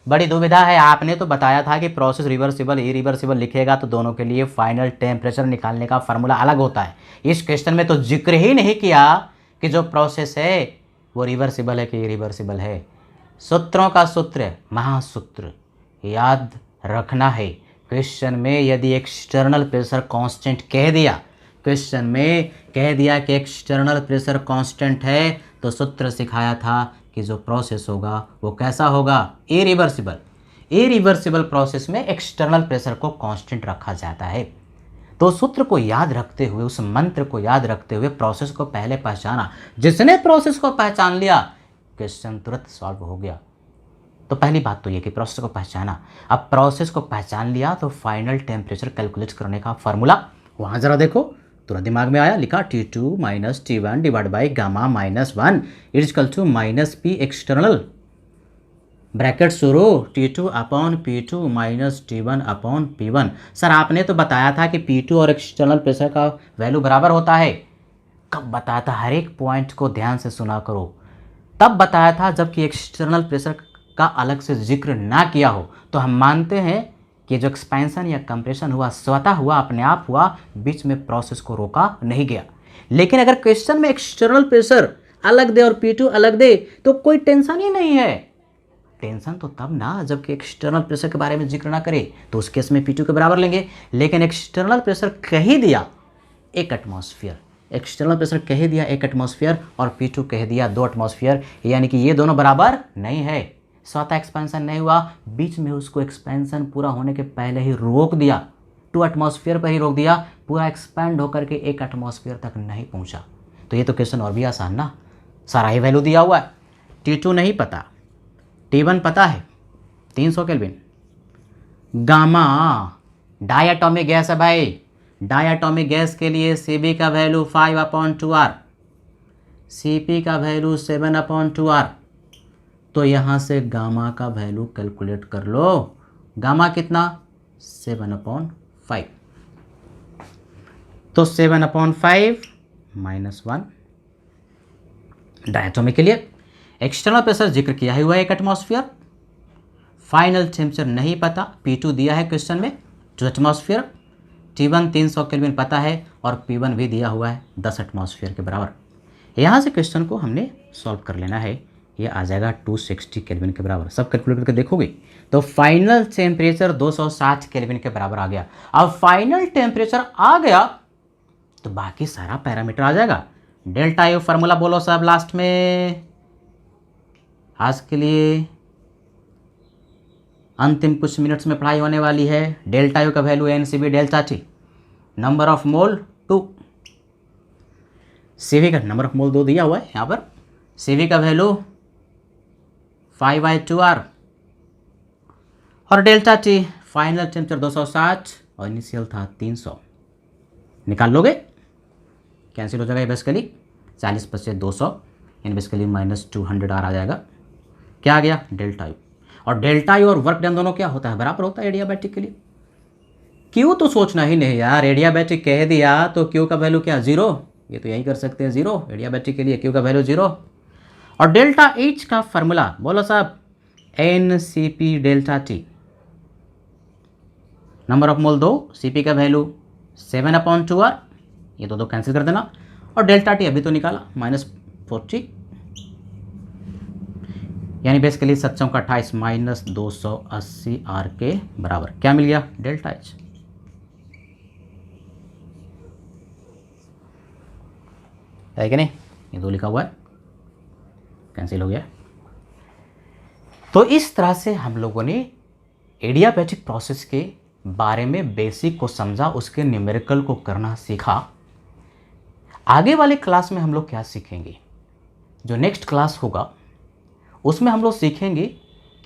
Speaker 1: बड़ी दुविधा है। आपने तो बताया था कि प्रोसेस रिवर्सिबल इरिवर्सिबल लिखेगा तो दोनों के लिए फाइनल टेम्परेचर निकालने का फार्मूला अलग होता है। इस क्वेश्चन में तो जिक्र ही नहीं किया कि जो प्रोसेस है वो रिवर्सिबल है कि इरिवर्सिबल है। सूत्रों का सूत्र, महासूत्र याद रखना है। क्वेश्चन में यदि एक्सटर्नल प्रेशर कांस्टेंट कह दिया, क्वेश्चन में कह दिया कि एक्सटर्नल प्रेशर कांस्टेंट है, तो सूत्र सिखाया था कि जो प्रोसेस होगा वो कैसा होगा, इरिवर्सिबल। इरिवर्सिबल प्रोसेस में एक्सटर्नल प्रेशर को कांस्टेंट रखा जाता है। तो सूत्र को याद रखते हुए, उस मंत्र को याद रखते हुए प्रोसेस को पहले पहचाना। जिसने प्रोसेस को पहचान लिया क्वेश्चन तुरंत सॉल्व हो गया। तो पहली बात तो ये कि प्रोसेस को पहचाना। अब प्रोसेस को पहचान लिया तो फाइनल टेम्परेचर कैलकुलेट करने का फार्मूला वहाँ ज़रा देखो, तुरंत दिमाग में आया। लिखा T2 minus T1 divide by gamma minus 1 equal to minus P external, bracket शुरू, T2 upon P2 minus T1 upon P1। Sir आपने तो बताया था कि P2 और एक्सटर्नल प्रेशर का वैल्यू बराबर होता है। कब बताया था, हर एक पॉइंट को ध्यान से सुना करो। तब बताया था जबकि एक्सटर्नल प्रेशर का अलग से जिक्र ना किया हो। तो हम मानते हैं कि जो एक्सपेंशन या कंप्रेशन हुआ स्वतः हुआ, अपने आप हुआ, बीच में प्रोसेस को रोका नहीं गया। लेकिन अगर क्वेश्चन में एक्सटर्नल प्रेशर अलग दे और P2 अलग दे तो कोई टेंशन ही नहीं है। टेंशन तो तब ना जबकि एक्सटर्नल प्रेशर के बारे में जिक्र ना करे, तो उस केस में P2 के बराबर लेंगे। लेकिन एक्सटर्नल प्रेशर कह ही दिया 1 एटमॉस्फेयर, एक्सटर्नल प्रेशर कह दिया 1 एटमॉस्फेयर और P2 कह दिया 2 एटमॉस्फेयर, यानी कि ये दोनों बराबर नहीं है। स्वतः एक्सपेंशन नहीं हुआ, बीच में उसको एक्सपेंशन पूरा होने के पहले ही रोक दिया, 2 एटमॉस्फेयर पर ही रोक दिया, पूरा एक्सपेंड होकर के 1 एटमॉस्फेयर तक नहीं पहुंचा। तो ये तो क्वेश्चन और भी आसान ना, सारा ही वैल्यू दिया हुआ है। T2 नहीं पता, T1 पता है 300 केल्विन। गामा डायटोमिक गैस है भाई, डायटोमिक गैस के लिए Cb का वैल्यू 5/2R, Cp का वैल्यू 7/2R। तो यहाँ से गामा का वैल्यू कैलकुलेट कर लो। गामा कितना, 7/5। तो 7/5 -1 डायटोमिक के लिए। एक्सटर्नल प्रेशर जिक्र किया हुआ है 1 एटमॉस्फेयर। फाइनल टेम्परेचर नहीं पता, P2 दिया है क्वेश्चन में 2 एटमॉस्फेयर, T1 300 केल्विन पता है और P1 भी दिया हुआ है 10 एटमॉस्फेयर के बराबर। यहाँ से क्वेश्चन को हमने सॉल्व कर लेना है। ये आ जाएगा 260 केल्विन के बराबर। सब कैलकुलेट करके देखोगे तो फाइनल टेम्परेचर 260 केल्विन के बराबर आ गया। अब फाइनल टेम्परेचर आ गया तो बाकी सारा पैरामीटर आ जाएगा। डेल्टा यू फार्मूला बोलो सब लास्ट में। आज के लिए अंतिम कुछ मिनट्स में पढ़ाई होने वाली है। डेल्टा यू का value NCB delta T, number of mole 2, Cv का नंबर ऑफ मोल 2 दिया हुआ है यहाँ पर, Cv का वैल्यू 5/2R और डेल्टा T फाइनल टेम्परेचर 260 और इनिशियल था 300। निकाल लोगे, कैंसिल हो जाएगा बेसिकली, 40 + 200 यानी बेसिकली -200R आ जाएगा। क्या आ गया, डेल्टा यू। और डेल्टा यू और वर्क डन दोनों क्या होता है, बराबर होता है एडियाबैटिक के लिए। क्यू तो सोचना ही नहीं यार, एडियाबैटिक कह दिया तो क्यू का वैल्यू क्या, 0। ये तो यही कर सकते हैं 0 एडियाबैटिक के लिए, क्यू का वैल्यू 0। और डेल्टा H का फार्मूला बोलो साहब, NCP delta T, number of mole 2, Cp का वैल्यू 7/2R, ये तो 2 कैंसिल कर देना। और डेल्टा T अभी तो निकाला -40, यानी बेसिकली 7 का 28 -280R के बराबर। क्या मिल गया, डेल्टा H। है कि नहीं, ये 2 लिखा हुआ है, कैंसिल हो गया। तो इस तरह से हम लोगों ने एडियाबैटिक प्रोसेस के बारे में बेसिक को समझा, उसके न्यूमेरिकल को करना सीखा। आगे वाले क्लास में हम लोग क्या सीखेंगे, जो नेक्स्ट क्लास होगा उसमें हम लोग सीखेंगे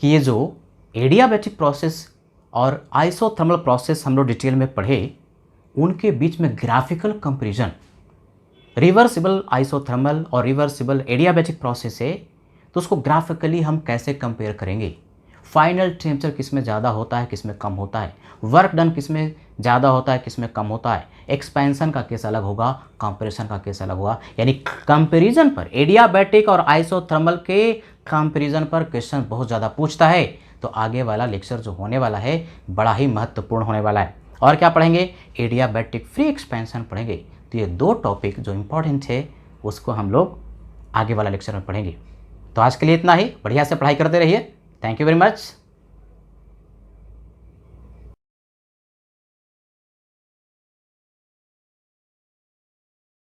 Speaker 1: कि ये जो एडियाबैटिक प्रोसेस और आइसोथर्मल प्रोसेस हम लोग डिटेल में पढ़े, उनके बीच में ग्राफिकल कंपैरिजन, रिवर्सिबल आइसोथर्मल और रिवर्सिबल एडियाबैटिक प्रोसेस है तो उसको ग्राफिकली हम कैसे कंपेयर करेंगे, फाइनल टेम्परेचर किस में ज़्यादा होता है किस में कम होता है, वर्क डन किस में ज़्यादा होता है किस में कम होता है, एक्सपेंशन का केस अलग होगा, कंप्रेशन का केस अलग होगा। यानी कंपैरिजन पर, एडियाबैटिक और आइसोथर्मल के कंपैरिजन पर क्वेश्चन बहुत ज़्यादा पूछता है। तो आगे वाला लेक्चर जो होने वाला है बड़ा ही महत्वपूर्ण होने वाला है। और क्या पढ़ेंगे, एडियाबैटिक फ्री एक्सपेंशन पढ़ेंगे। तो ये दो टॉपिक जो इम्पोर्टेंट है उसको हम लोग आगे वाला लेक्चर में पढ़ेंगे। तो आज के लिए इतना ही, बढ़िया से पढ़ाई करते रहिए। Thank you very much.